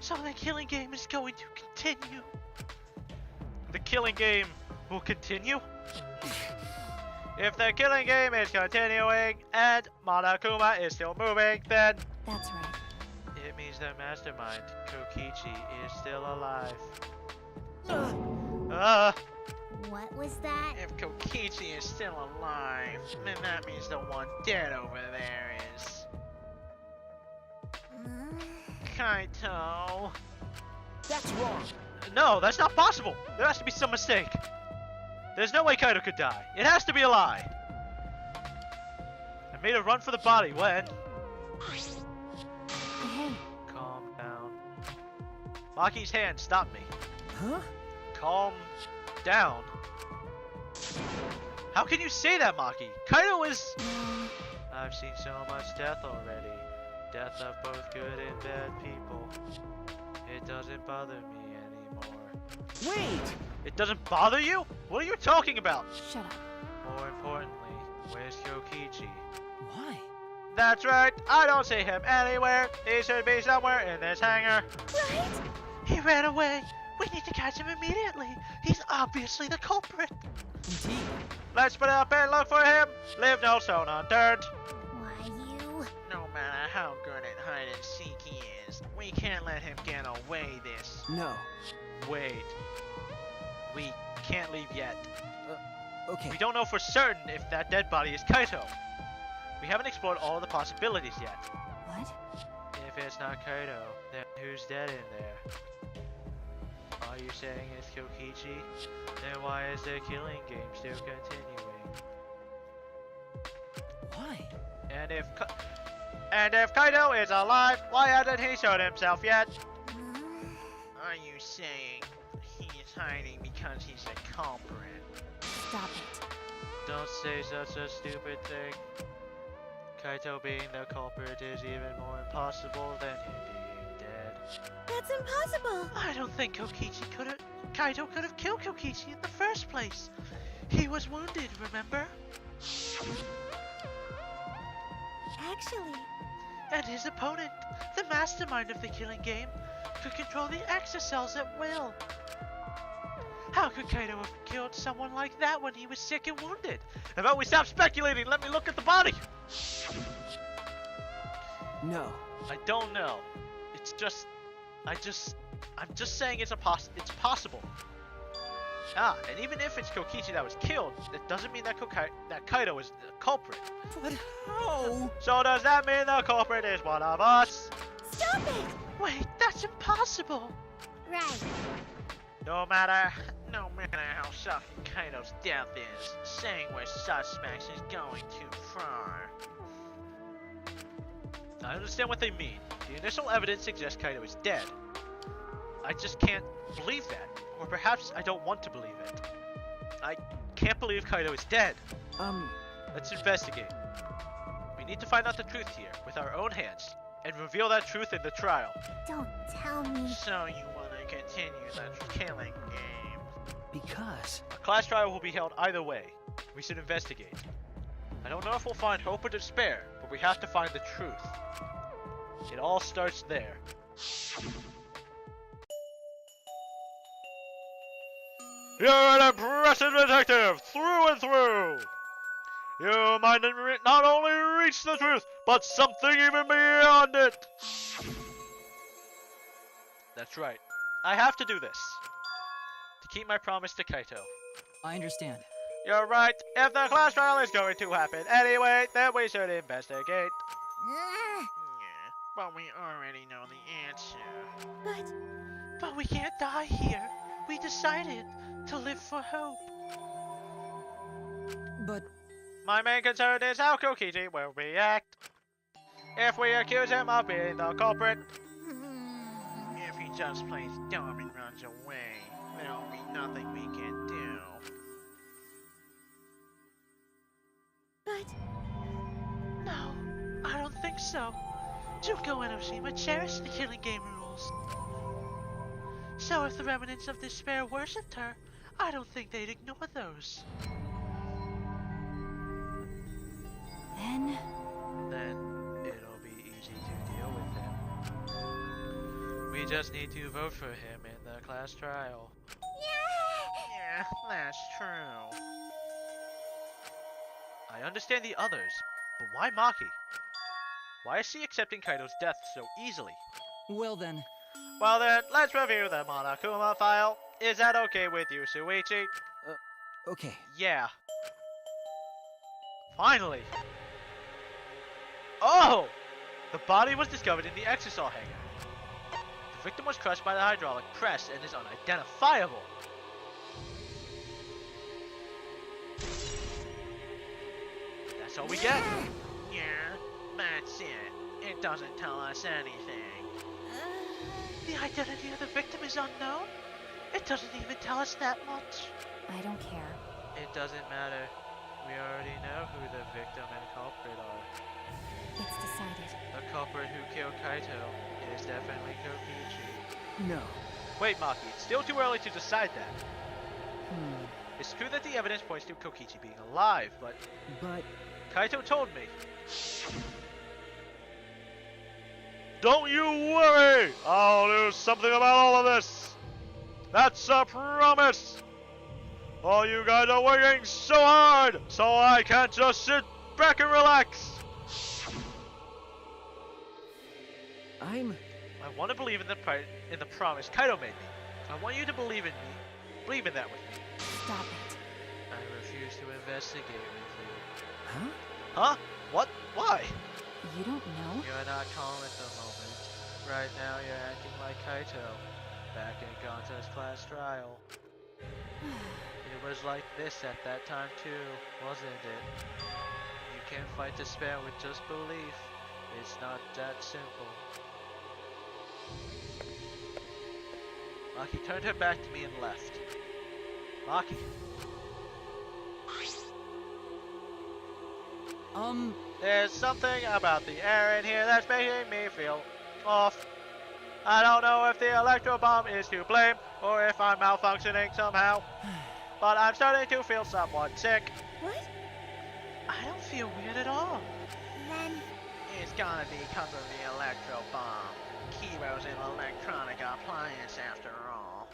So the killing game is going to continue. The killing game will continue? If the killing game is continuing and Monokuma is still moving, then That's right. it means the mastermind, Kokichi, is still alive. What was that? If Kokichi is still alive, then that means the one dead over there is... Kaito. That's wrong. No, that's not possible. There has to be some mistake. There's no way Kaito could die. It has to be a lie. I made a run for the body when... Hey, Calm down. Maki's hand stopped me. Huh? Calm down. How can you say that, Maki? Kaito is... I've seen so much death already. Death of both good and bad people. It doesn't bother me anymore. Wait! It doesn't bother you? What are you talking about? shut up. More importantly, where's Kokichi? Why? That's right, I don't see him anywhere. He should be somewhere in this hangar. Right? He ran away. We need to catch him immediately. He's obviously the culprit. Indeed. Let's split up and look for him. Leave no stone unturned. Why you? No matter how good at hide and seek he is, we can't let him get away this. No. Wait. We can't leave yet. Okay. We don't know for certain if that dead body is Kaito. We haven't explored all the possibilities yet. What? If it's not Kaito, then who's dead in there? Are you saying it's Kokichi? Then why is the killing game still continuing? Why? And if Kaito is alive, why hasn't he shown himself yet? Are you saying he's hiding because he's a culprit? Stop it. Don't say such a stupid thing. Kaito being the culprit is even more impossible than him being dead. That's impossible. I don't think Kaito could have killed Kokichi in the first place. He was wounded, remember? Actually, And his opponent, the mastermind of the killing game, could control the exocells at will. How could Kaito have killed someone like that when he was sick and wounded? How about we stop speculating? Let me look at the body. No. I don't know. I'm just saying it's possible. Ah, and even if it's Kokichi that was killed, that doesn't mean that Kaito is the culprit. But how? So does that mean the culprit is one of us? stop it. Wait, that's impossible. Right. No matter how shocking Kaito's death is, saying we're suspects is going too far. I understand what they mean. The initial evidence suggests Kaito is dead. I just can't believe that. Or perhaps I don't want to believe it. I can't believe Kaito is dead. Let's investigate. We need to find out the truth here, with our own hands, and reveal that truth in the trial. Don't tell me. So you want to continue the killing game? Because A class trial will be held either way. We should investigate. I don't know if we'll find hope or despair, but we have to find the truth. It all starts there. You're an impressive detective, through and through! You might not only reach the truth, but something even beyond it! That's right. I have to do this. To keep my promise to Kaito. I understand. You're right. If the class trial is going to happen anyway, then we should investigate. Ugh. Yeah, but we already know the answer. But we can't die here. We decided to live for hope. But My main concern is how Kokichi will react. If we accuse him of being the culprit, if he just plays dumb and runs away, there'll be nothing we can do. No, I don't think so. Junko and Oshima cherish the killing game rules. So if the remnants of despair worshipped her, I don't think they'd ignore those. Then it'll be easy to deal with him. We just need to vote for him in the class trial. Yeah, that's true. I understand the others, but why Maki? Why is she accepting Kaito's death so easily? well then, Well then, let's review the Monokuma file. Is that okay with you, Shuichi? okay. Yeah. Finally! Oh! The body was discovered in the exosol hangar. The victim was crushed by the hydraulic press and is unidentifiable. That's all we get. Yeah, that's it. It doesn't tell us anything. The identity of the victim is unknown? It doesn't even tell us that much. I don't care. It doesn't matter. We already know who the victim and culprit are. It's decided. The culprit who killed Kaito is definitely Kokichi. No. Wait, Maki, it's still too early to decide that. Hmm. It's true that the evidence points to Kokichi being alive, but But Kaito told me. Don't you worry! I'll do something about all of this! That's a promise! All you guys are working so hard, so I can't just sit back and relax! I want to believe in the promise Kaito made me. I want you to believe in that with me. Stop it. I refuse to investigate with you. Huh? Huh? What? Why? You don't know? You're not calm at the moment. Right now you're acting like Kaito. Back in Gonta's class trial. It was like this at that time too, wasn't it? You can't fight despair with just belief. It's not that simple. Maki turned her back to me and left. Maki. There's something about the air in here that's making me feel off. I don't know if the electro bomb is to blame or if I'm malfunctioning somehow, but I'm starting to feel somewhat sick. What? I don't feel weird at all. Then, It's gotta be because of the electro bomb. Kiro's an electronic appliance after all.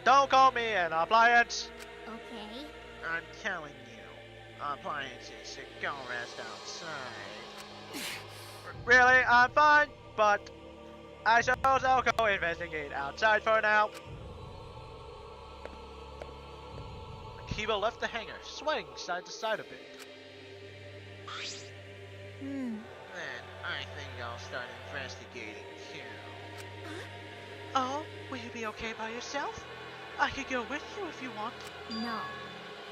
Don't call me an appliance. okay. I'm telling you, appliances should go rest outside. Really, I'm fine, but I suppose I'll go investigate outside for now. Kiba left the hangar, swaying side to side a bit. Then I think I'll start investigating too. Oh, will you be okay by yourself? I could go with you if you want. No.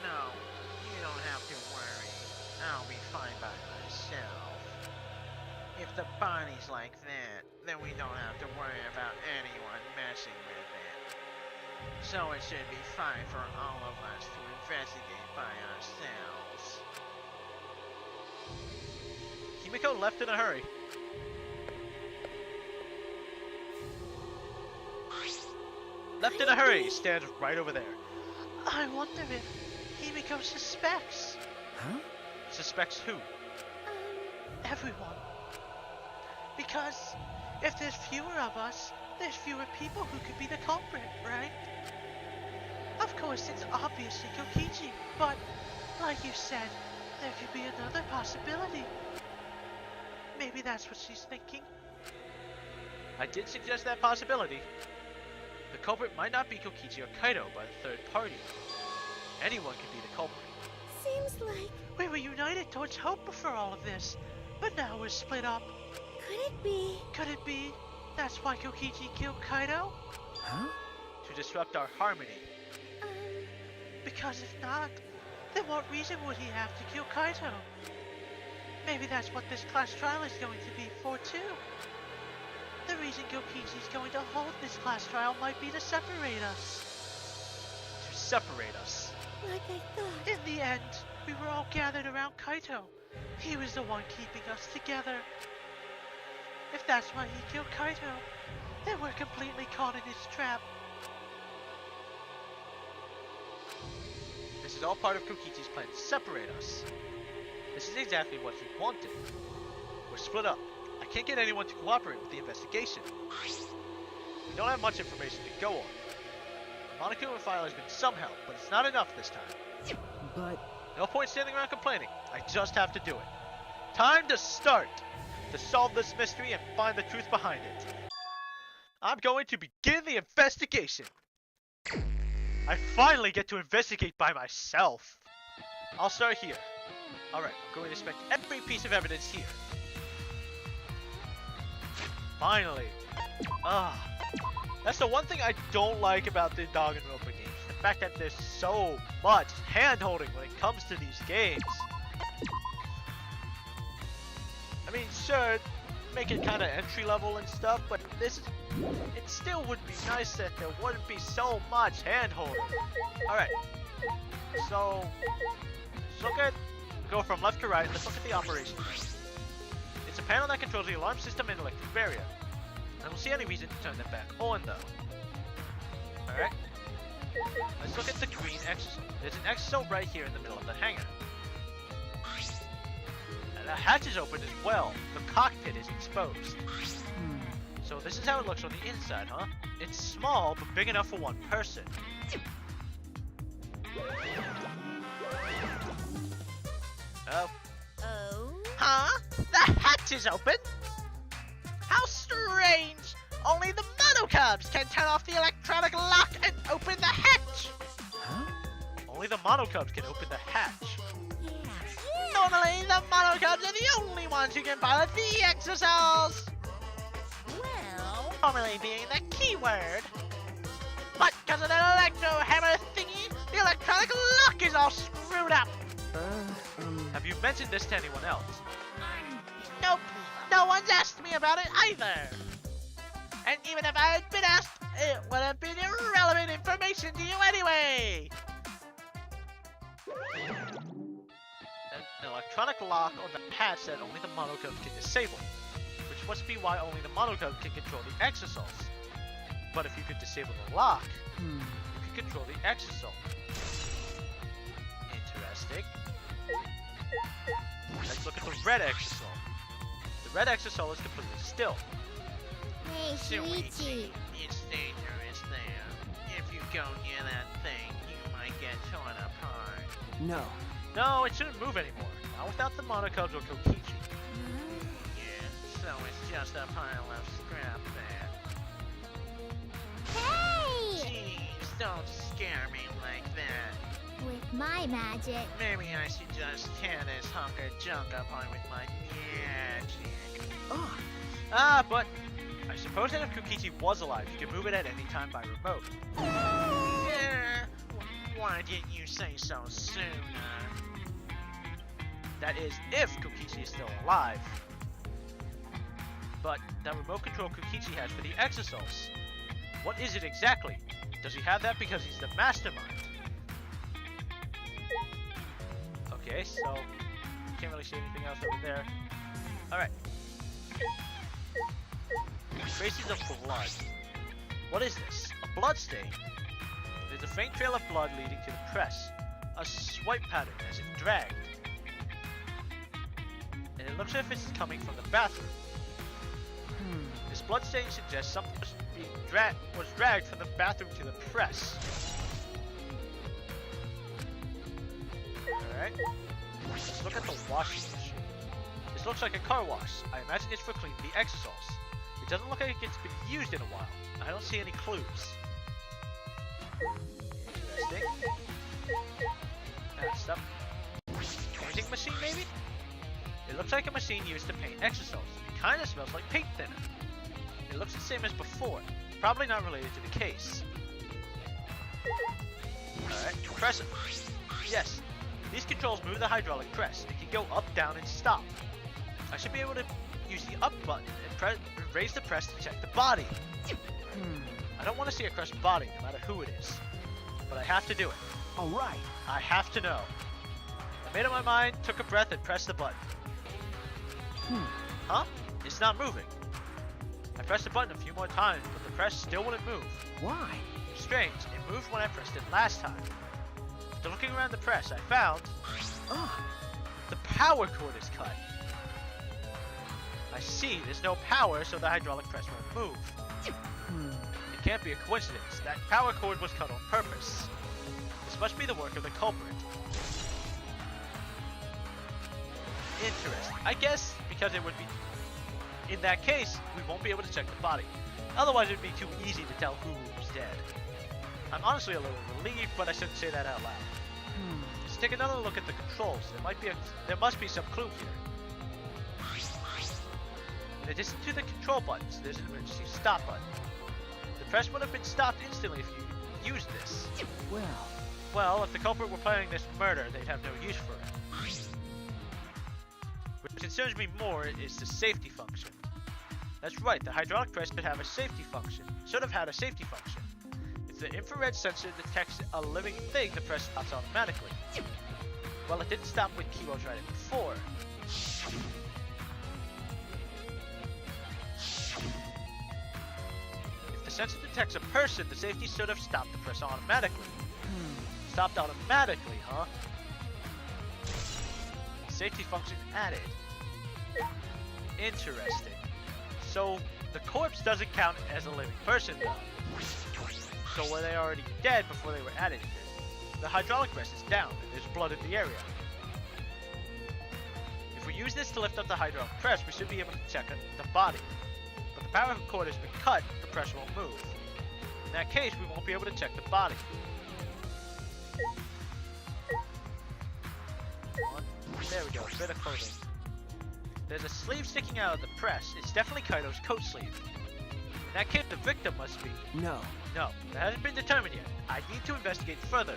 No, you don't have to worry. I'll be fine by myself. If the body's like that, then we don't have to worry about anyone messing with it. So it should be fine for all of us to investigate by ourselves. Kimiko left in a hurry. Left in a hurry, stands right over there. I wonder if Himiko suspects. Huh? Suspects who? Everyone. Because if there's fewer of us, there's fewer people who could be the culprit, right? Of course, it's obviously Kokichi, but like you said, there could be another possibility. Maybe that's what she's thinking. I did suggest that possibility. The culprit might not be Kokichi or Kaido, but a third party. Anyone could be the culprit. Seems like... We were united towards hope before all of this, but now we're split up. Could it be? Could it be that's why Kokichi killed Kaido? Huh? To disrupt our harmony. Because if not, then what reason would he have to kill Kaido? Maybe that's what this class trial is going to be for too. The reason Kokichi's going to hold this class trial might be to separate us. To separate us. Like I thought. In the end, we were all gathered around Kaito. He was the one keeping us together. If that's why he killed Kaito, then we're completely caught in his trap. This is all part of Kokichi's plan to separate us. This is exactly what he wanted. We're split up. I can't get anyone to cooperate with the investigation. We don't have much information to go on. The Monokuma file has been some help, but it's not enough this time. But No point standing around complaining. I just have to do it. Time to start! To solve this mystery and find the truth behind it. I'm going to begin the investigation. I finally get to investigate by myself. I'll start here. Alright, I'm going to inspect every piece of evidence here. Finally. That's the one thing I don't like about the Danganronpa games. The fact that there's so much hand-holding when it comes to these games. I mean, sure, make it kind of entry-level and stuff, but it still would be nice that there wouldn't be so much hand-holding. Alright, so, let's look at, go from left to right, let's look at the operation. It's a panel that controls the alarm system and electric barrier. I don't see any reason to turn them back on, though. Alright, let's look at the green exosome. There's an exosome right here in the middle of the hangar. The hatch is open as well. The cockpit is exposed. So this is how it looks on the inside, huh? It's small, but big enough for one person. Oh. Oh? Huh? The hatch is open? How strange! Only the Monocubs can turn off the electronic lock and open the hatch! huh? Only the Monocubs can open the hatch. Yeah. Normally, the Monocubs are the only ones who can pilot the exocells! Well, Normally being the keyword. But because of that electro hammer thingy, the electronic lock is all screwed up! Have you mentioned this to anyone else? Nope, no one's asked me about it either! And even if I had been asked, it would have been irrelevant information to you anyway! An electronic lock on the patch that only the monocubs can disable, which must be why only the monocub can control the exosols. But if you could disable the lock, you could control the exosol. Interesting. Let's look at the red exosol. The red exosol is completely still. Hey, Shuichi. It's dangerous there. If you go near that thing, you might get torn apart. No. No, it shouldn't move anymore. Not without the monocubs or Kokichi. Yeah, so it's just a pile of scrap there. Hey! Jeez, don't scare me like that. With my magic. Maybe I should just tear this hunk of junk apart with my magic. But I suppose that if Kokichi was alive, you could move it at any time by remote. Yeah, why didn't you say so sooner? That is, if Kokichi is still alive. But that remote control Kokichi has for the exosols, what is it exactly? Does he have that because he's the mastermind? Okay, so can't really see anything else over there. Alright. Traces of blood. What is this? A blood stain. There's a faint trail of blood leading to the press. A swipe pattern as if dragged. And it looks as if it's coming from the bathroom. This blood stain suggests something was dragged from the bathroom to the press. Alright. Let's look at the washing machine. This looks like a car wash. I imagine it's for cleaning the exosols. It doesn't look like it's been used in a while. I don't see any clues. Interesting. Next up. Painting machine, maybe? It looks like a machine used to paint exosols. It kinda smells like paint thinner. It looks the same as before. Probably not related to the case. Alright, press it. Yes, these controls move the hydraulic press. It can go up, down, and stop. I should be able to use the up button and raise the press to check the body. I don't want to see a crushed body, no matter who it is. But I have to do it. Alright. I have to know. I made up my mind, took a breath, and pressed the button. Huh? It's not moving. I pressed the button a few more times, but the press still wouldn't move. Why? Strange, it moved when I pressed it last time. After looking around the press, I found... the power cord is cut. I see, there's no power, so the hydraulic press won't move. It can't be a coincidence. That power cord was cut on purpose. This must be the work of the culprit. Interesting. I guess because it would be... In that case, we won't be able to check the body. Otherwise, it would be too easy to tell who was dead. I'm honestly a little relieved, but I shouldn't say that out loud. Let's take another look at the controls. There must be some clue here. In addition to the control buttons, there's an emergency stop button. The press would have been stopped instantly if you used this. Well, if the culprit were planning this murder, they'd have no use for it. What concerns me more is the safety function. That's right, the hydraulic press should have a safety function. Should have had a safety function. If the infrared sensor detects a living thing, the press stops automatically. Well, it didn't stop when Kibo tried it before. If the sensor detects a person, the safety should have stopped the press automatically. Stopped automatically, huh? Safety function added. Interesting. So, the corpse doesn't count as a living person, though. So were they already dead before they were added here? The hydraulic press is down, and there's blood in the area. If we use this to lift up the hydraulic press, we should be able to check the body. But the power cord has been cut, the press won't move. In that case, we won't be able to check the body. There we go, a bit of clothing. There's a sleeve sticking out of the press. It's definitely Kaido's coat sleeve. In that case, the victim must be... No, that hasn't been determined yet. I need to investigate further.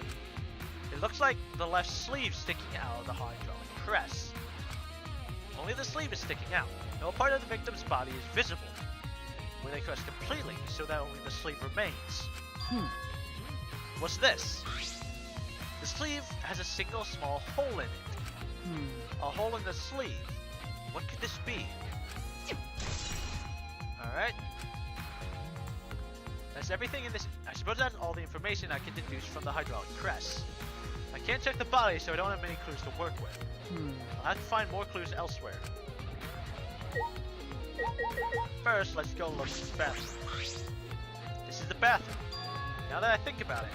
It looks like the left sleeve sticking out of the hydraulic press. Only the sleeve is sticking out. No part of the victim's body is visible. Were they crushed completely so that only the sleeve remains? What's this? The sleeve has a single small hole in it. A hole in the sleeve. What could this be? Alright. That's everything in this. I suppose that's all the information I can deduce from the hydraulic press. I can't check the body, so I don't have many clues to work with. I'll have to find more clues elsewhere. First, let's go look at the bathroom. This is the bathroom. Now that I think about it.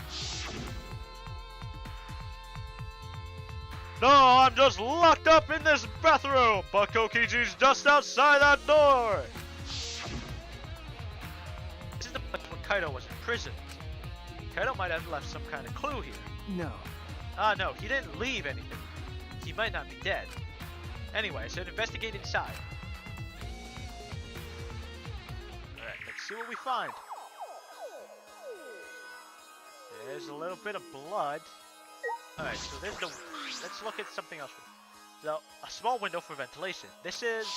No, I'm just locked up in this bathroom, but Kokichi's just outside that door. This is the place where Kaido was imprisoned. Kaido might have left some kind of clue here. No. No, he didn't leave anything. He might not be dead. Anyway, so investigate inside. Alright, let's see what we find. There's a little bit of blood. Alright, so there's the... Let's look at something else. So, a small window for ventilation. This is...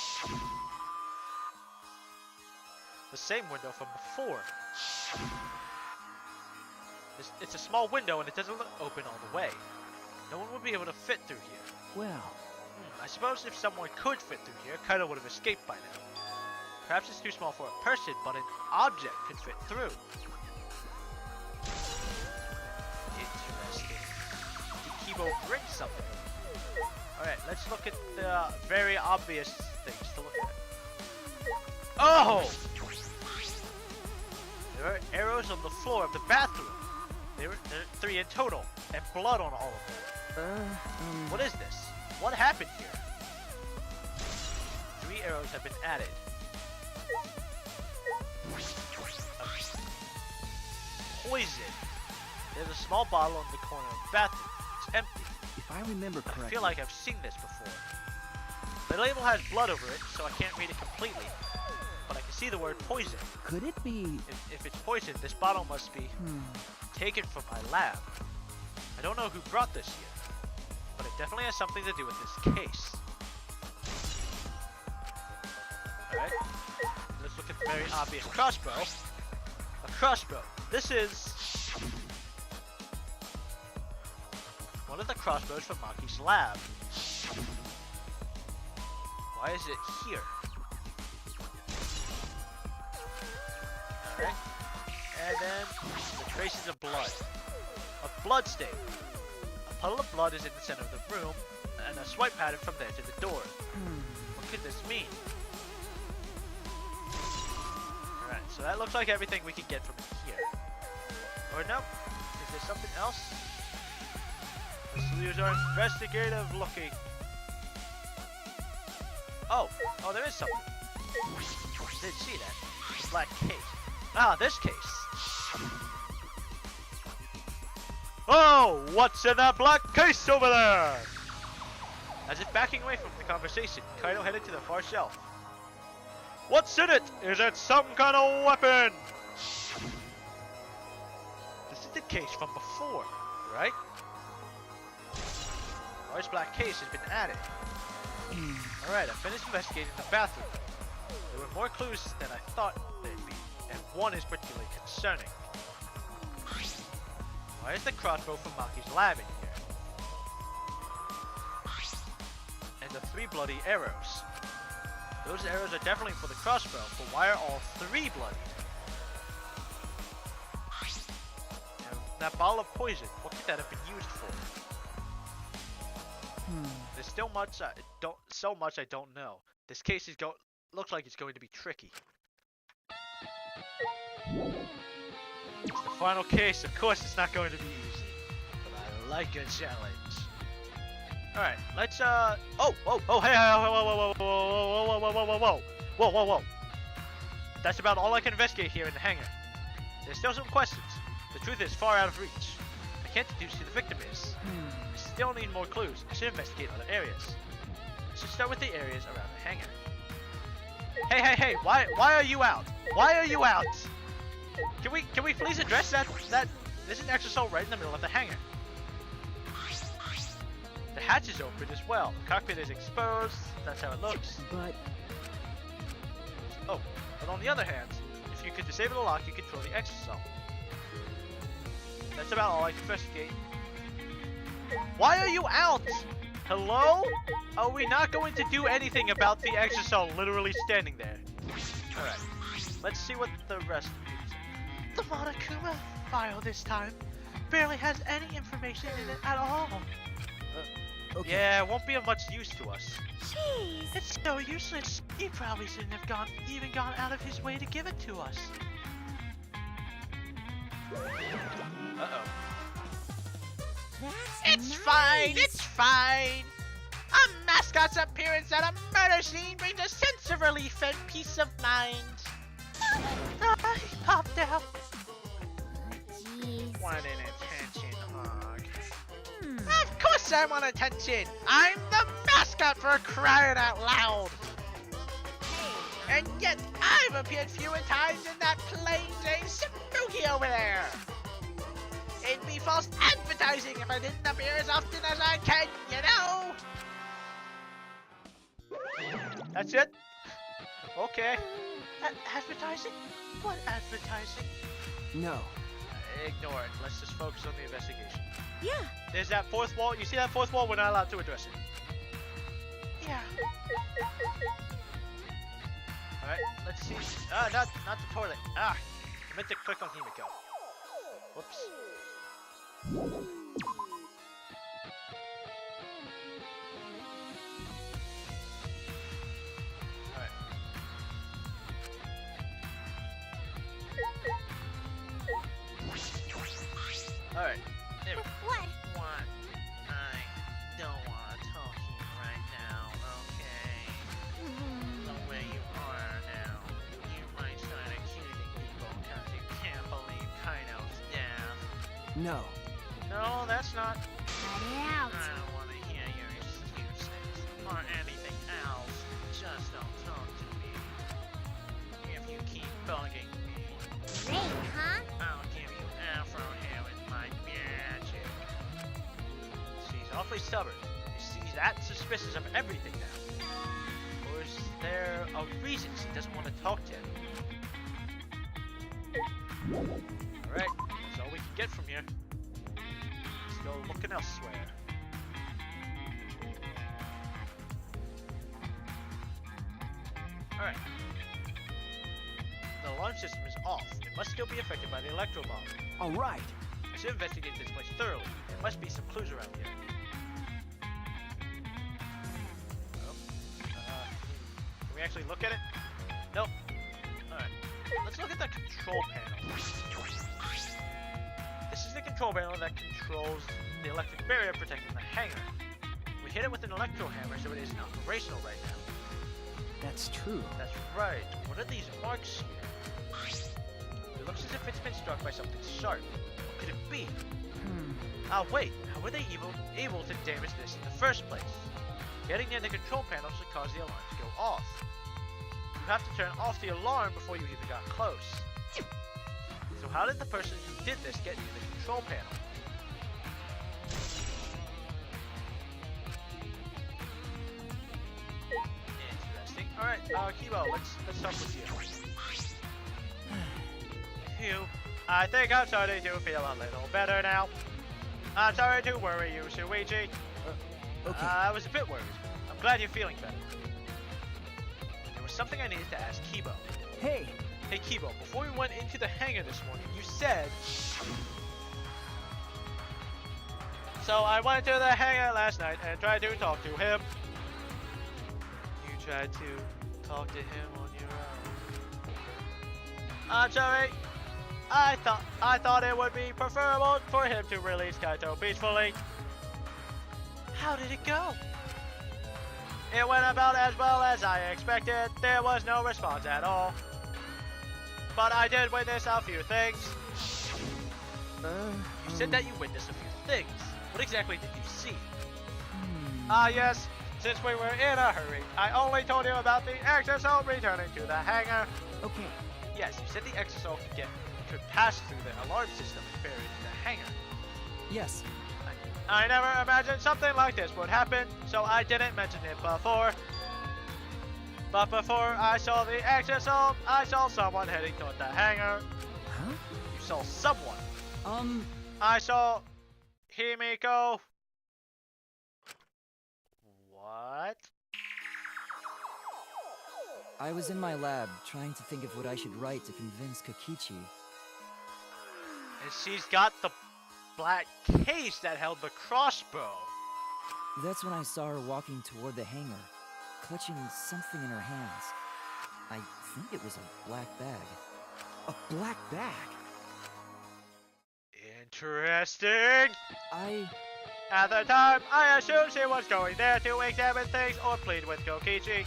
the same window from before. It's a small window and it doesn't open all the way. No one would be able to fit through here. Well, I suppose if someone could fit through here, Kaido would have escaped by now. Perhaps it's too small for a person, but an object could fit through. Interesting. Kibo brings something. Alright, let's look at the very obvious things to look at. Oh! There are arrows on the floor of the bathroom. There are 3 in total, and blood on all of them. What is this? What happened here? 3 arrows have been added. Poison. There's a small bottle in the corner of the bathroom. It's empty. if I remember correctly... I feel like I've seen this before. The label has blood over it, so I can't read it completely. But I can see the word poison. Could it be... If it's poison, this bottle must be taken from my lab. I don't know who brought this here, but it definitely has something to do with this case. Alright, let's look at the very obvious crossbow. A crossbow. This is one of the crossbows from Maki's lab. Why is it here? Alright. And then the traces of blood. A blood stain. A puddle of blood is in the center of the room, and a swipe pattern from there to the door. What could this mean? Alright, so that looks like everything we can get from here. Or no? Is there something else? Let's use our investigative looking. Oh, there is something. I didn't see that. The black case. Ah, this case. Oh, what's in that black case over there? As if backing away from the conversation, Kaido headed to the far shelf. What's in it? Is it some kind of weapon? This is the case from before, right? Large black case has been added. Alright, I finished investigating the bathroom. There were more clues than I thought there'd be, and one is particularly concerning. Why is the crossbow from Maki's lab in here? And the 3 bloody arrows. Those arrows are definitely for the crossbow, but why are all 3 bloody? And that bottle of poison, what could that have been used for? There's still so much I don't know. This case looks like it's going to be tricky. It's the final case. Of course, it's not going to be easy, but I like a challenge. All right, let's hey, whoa. That's about all I can investigate here in the hangar. There's still some questions. The truth is far out of reach. I can't deduce who the victim is. I still need more clues. I should investigate other areas. I should start with the areas around the hangar. Hey! Why are you out? Why are you out? Can we please address that? There's an exosol right in the middle of the hangar. The hatch is open as well. The cockpit is exposed. That's how it looks. But on the other hand, if you could disable the lock, you control the exosol. That's about all I can investigate. Why are you out? Hello? Are we not going to do anything about the exosome literally standing there? Alright. Let's see what the rest of it is. The Monokuma file this time barely has any information in it at all. Okay. Yeah, it won't be of much use to us. Jeez. It's so useless. He probably shouldn't have even gone out of his way to give it to us. Uh-oh. That's nice. Fine, it's fine. A mascot's appearance at a murder scene brings a sense of relief and peace of mind. He popped out. Jeez. Want an attention hog. Of course I want attention. I'm the mascot for crying out loud. And yet I've appeared fewer times in that plain Jane spooky over there. It'd be false advertising if I didn't appear as often as I can, you know? That's it? Okay. Advertising? What advertising? No. Ignore it. Let's just focus on the investigation. Yeah. There's that fourth wall. You see that fourth wall? We're not allowed to address it. Yeah. Alright, let's see. Not the toilet. I meant to click on Himiko. Whoops. Alright. Alright. There we go. What? What? I don't want to talk to you right now, okay? The way you are now, you might start accusing people because you can't believe Kaino's death. No. No, that's not. Cut it out. I don't want to hear your excuses or anything else. Just don't talk to me. If you keep bugging me, Great, huh? I'll give you afro hair with my magic. She's awfully stubborn. She's that suspicious of everything now. Or is there a reason she doesn't want to talk to him? Alright, that's all we can get from here. Let's go looking elsewhere. Alright. The alarm system is off. It must still be affected by the electro bomb. All right. I should investigate this place thoroughly. There must be some clues around here. Oh. Can we actually look at it? Nope. Alright. Let's look at the control panel. This is the control panel that controls the electric barrier protecting the hangar. We hit it with an electro hammer, so it is operational right now. That's true. That's right. What are these marks here? It looks as if it's been struck by something sharp. What could it be? Wait. How were they able to damage this in the first place? Getting near the control panel should cause the alarm to go off. You have to turn off the alarm before you even got close. So how did the person who did this get near the control panel? Interesting. Alright, Kibo, let's talk with you. Phew. I think I'm starting to feel a little better now. I'm sorry to worry you, Shuichi. Okay. I was a bit worried. I'm glad you're feeling better. There was something I needed to ask Kibo. Hey. Hey Kibo, before we went into the hangar this morning, you said... So I went to the hangar last night and tried to talk to him. You tried to talk to him on your own. I'm sorry. I thought it would be preferable for him to release Kaito peacefully. How did it go? It went about as well as I expected. There was no response at all. But I did witness a few things. You said that you witnessed a few things. What exactly did you see? Yes. Since we were in a hurry, I only told you about the exosome returning to the hangar. Okay. Yes, you said the exosome could pass through the alarm system and buried in the hangar. Yes. I never imagined something like this would happen, so I didn't mention it before. But before I saw the exosome, I saw someone heading toward the hangar. Huh? You saw someone. Um, I saw Himiko. What? I was in my lab trying to think of what I should write to convince Kokichi. And she's got the black case that held the crossbow. That's when I saw her walking toward the hangar, clutching something in her hands. I think it was a black bag. A black bag? Interesting! I... At the time, I assumed she was going there to examine things or plead with Kokichi.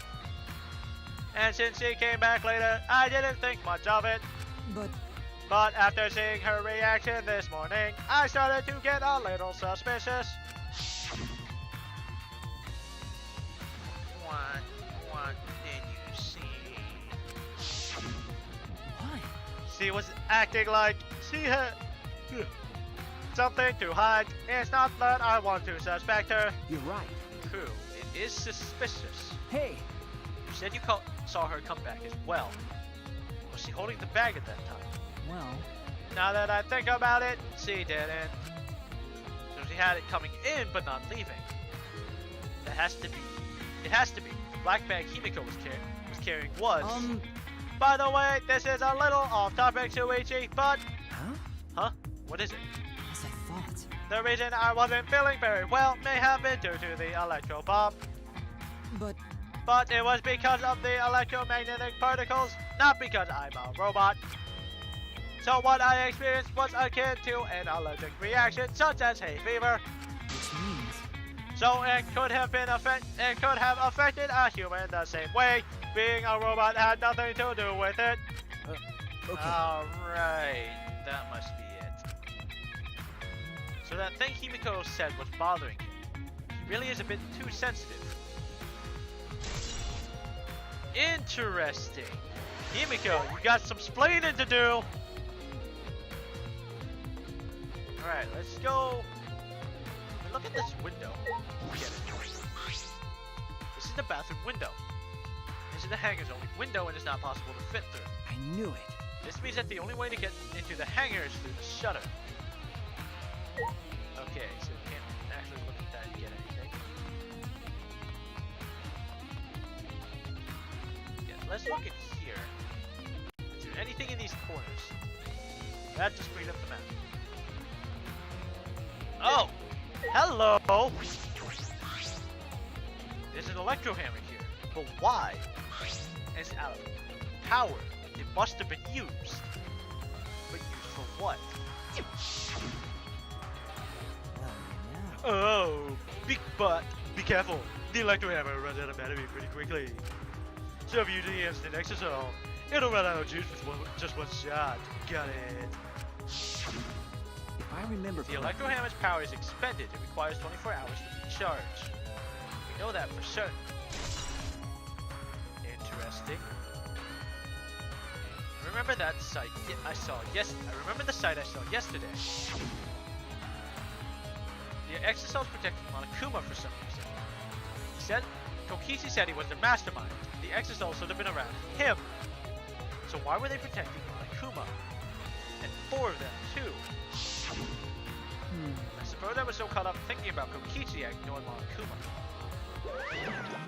And since she came back later, I didn't think much of it. But after seeing her reaction this morning, I started to get a little suspicious. What did you see? What? She was acting like she had something to hide. It's not that I want to suspect her. You're right. True, it is suspicious. Hey! You said you saw her come back as well. Was she holding the bag at that time? Well... Now that I think about it, she didn't. So she had it coming in, but not leaving. That has to be. It has to be. The black bag Himiko was carrying was. By the way, this is a little off topic, Shuichi, but... Huh? What is it? As I thought. The reason I wasn't feeling very well may have been due to the electro bomb. But it was because of the electromagnetic particles, not because I'm a robot. So what I experienced was akin to an allergic reaction, such as hay fever. Which means... So it could have affected a human the same way. Being a robot had nothing to do with it. Okay. Alright, that must be it. So that thing Himiko said was bothering him. He really is a bit too sensitive. Interesting. Himiko, you got some splaining to do. Alright, let's go. Look at this window. Get it. This is the bathroom window. This is the hangar's only window and it's not possible to fit through. I knew it. This means that the only way to get into the hangar is through the shutter. Okay, so you can't actually look at that and get anything. Yeah, let's look in here. Is there anything in these corners? That just brings up the map. Oh! Hello! There's an electro hammer here, but why? It's out of power. It must have been used. But used for what? Oh, big butt. Be careful. The electro hammer runs out of battery pretty quickly. So if you use the instant exosome, it'll run out of juice with just one shot. Got it. If I remember The electro hammer's power is expended. It requires 24 hours to recharge. We know that for certain. Interesting. Remember that site I saw remember the site I saw yesterday. The exosomes protecting Monokuma for some reason. Kokichi said he was the mastermind. The exosomes should have been around him. So why were they protecting Monokuma? And 4 of them too. I suppose I was so caught up thinking about Kokichi I ignored Monokuma.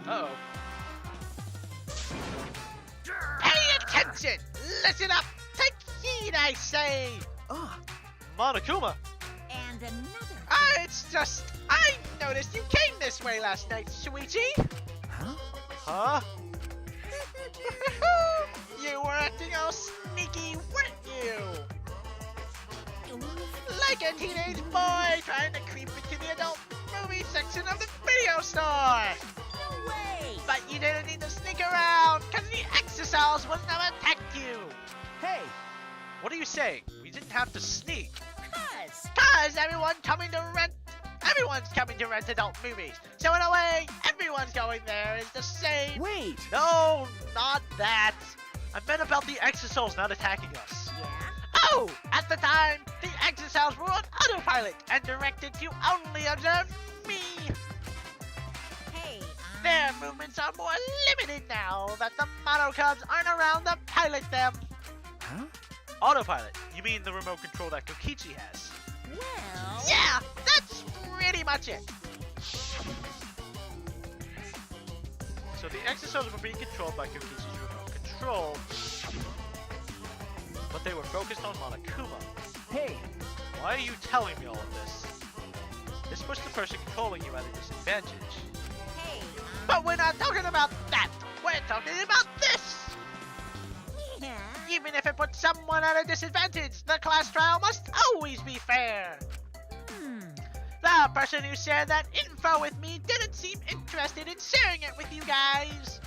Uh-oh. Pay attention! Listen up! Take heed, I say! Monokuma! And another. It's just... I noticed you came this way last night, Shuichi! Huh? You were acting all sneaky, weren't you? Like a teenage boy trying to creep into the adult movie section of the video store! No way! But you didn't need to sneak around, because the exosomes wouldn't have attacked you! Hey! What are you saying? We didn't have to sneak. Cuz Everyone's coming to rent adult movies. So in a way, everyone's going there is the same. Wait! No, not that. I meant about the exosomes not attacking us. Yeah? Oh! At the time, the exosomes were on autopilot and directed to only observe me. Hey, Their movements are more limited now that the monocubs aren't around to pilot them. Huh? Autopilot? You mean the remote control that Kokichi has? well... Yeah, that's pretty much it. So the exosomes were being controlled by Kokichi's remote control, but they were focused on Monokuma. Hey, Why are you telling me all of this? This puts the person controlling you at a disadvantage. Hey, But we're not talking about that! We're talking about this! yeah. Even if it puts someone at a disadvantage, the class trial must always be fair! The person who shared that info with me didn't seem interested in sharing it with you guys!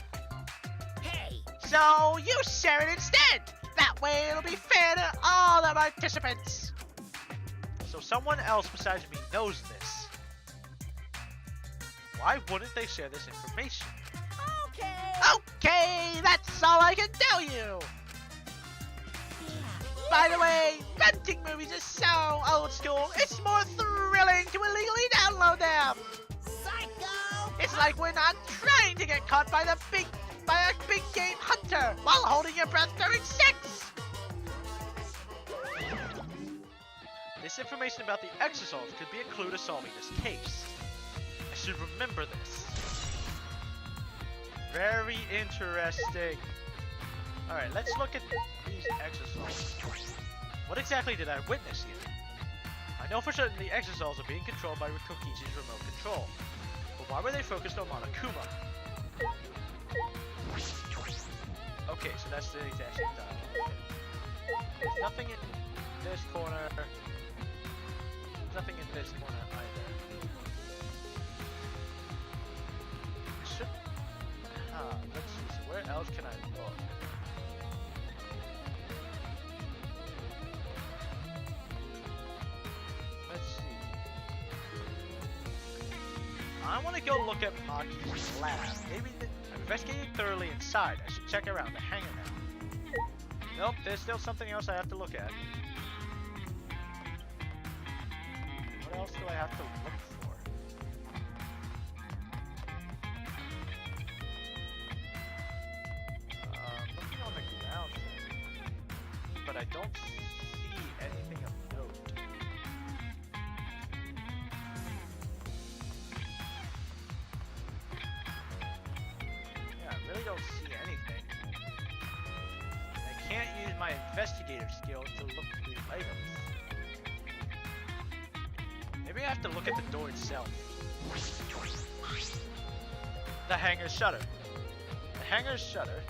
Hey, So you share it instead! That way it'll be fair to all the participants! So someone else besides me knows this. Why wouldn't they share this information? okay. Okay, that's all I can tell you! By the way, renting movies is so old school, it's more thrilling to illegally download them! Psycho! It's like we're not trying to get caught by a big game hunter while holding your breath during sex! This information about the exosomes could be a clue to solving this case. I should remember this. Very interesting. Alright, let's look at these exosomes. What exactly did I witness here? I know for certain the exosomes are being controlled by Kokichi's remote control. But why were they focused on Monokuma? Okay, so that's the exact same dialogue. There's nothing in this corner. There's nothing in this corner either. Should... let's see. So where else can I look? Let's see. I want to go look at Maki's lab. Maybe I'm investigating thoroughly inside. I should check around the hangar now. Nope, there's still something else I have to look at. What else do I have to look for? Looking on the ground here, but I don't see anything of note. Yeah, I really don't see anything. I can't use my investigator skill to look through items. Maybe I have to look at the door itself. The hangar shutter. The hangar shutter.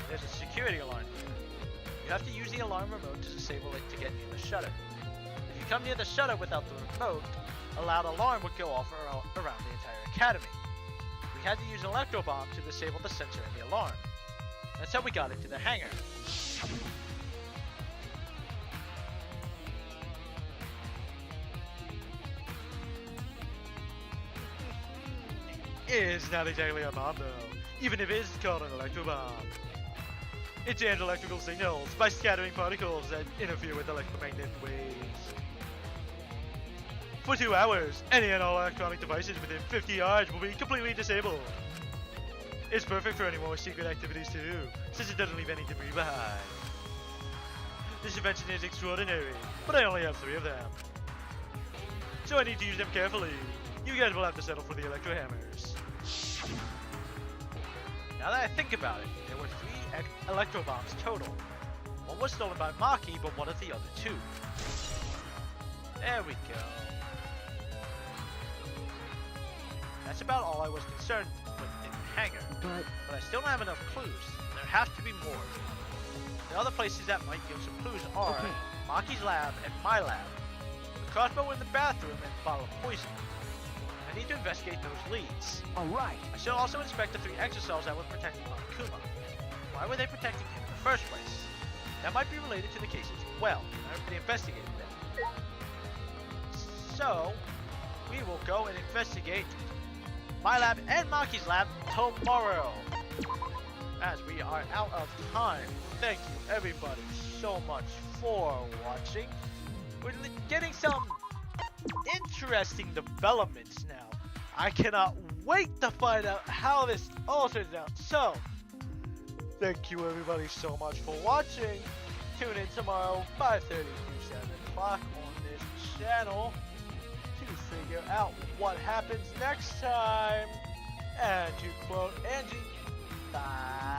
There's a security alarm here. You have to use the alarm remote to disable it to get near the shutter. If you come near the shutter without the remote, a loud alarm would go off around the entire academy. We had to use an electro bomb to disable the sensor and the alarm. That's how we got into the hangar. It's not exactly a bomb though, even if it is called an electro bomb. It jams electrical signals by scattering particles that interfere with electromagnetic waves. For 2 hours, any and all electronic devices within 50 yards will be completely disabled. It's perfect for any more secret activities too, since it doesn't leave any debris behind. This invention is extraordinary, but I only have 3 of them. So I need to use them carefully. You guys will have to settle for the electro hammers. Now that I think about it, there were 3 electro bombs total. One was stolen by Maki, but what of the other 2? There we go. That's about all I was concerned with in the hangar. But I still don't have enough clues. There have to be more. The other places that might give some clues are Maki's lab and my lab, the crossbow in the bathroom, and the bottle of poison. I need to investigate those leads. alright. I should also inspect the 3 exocells that were protecting Monokuma. Why were they protecting him in the first place? That might be related to the case as well. I already investigated them. So, we will go and investigate my lab and Maki's lab tomorrow. As we are out of time, thank you everybody so much for watching. We're getting some interesting developments now. I cannot wait to find out how this all turns out. So, thank you everybody so much for watching. Tune in tomorrow, 5:30 to 7 o'clock on this channel to figure out what happens next time. And to quote Angie, bye.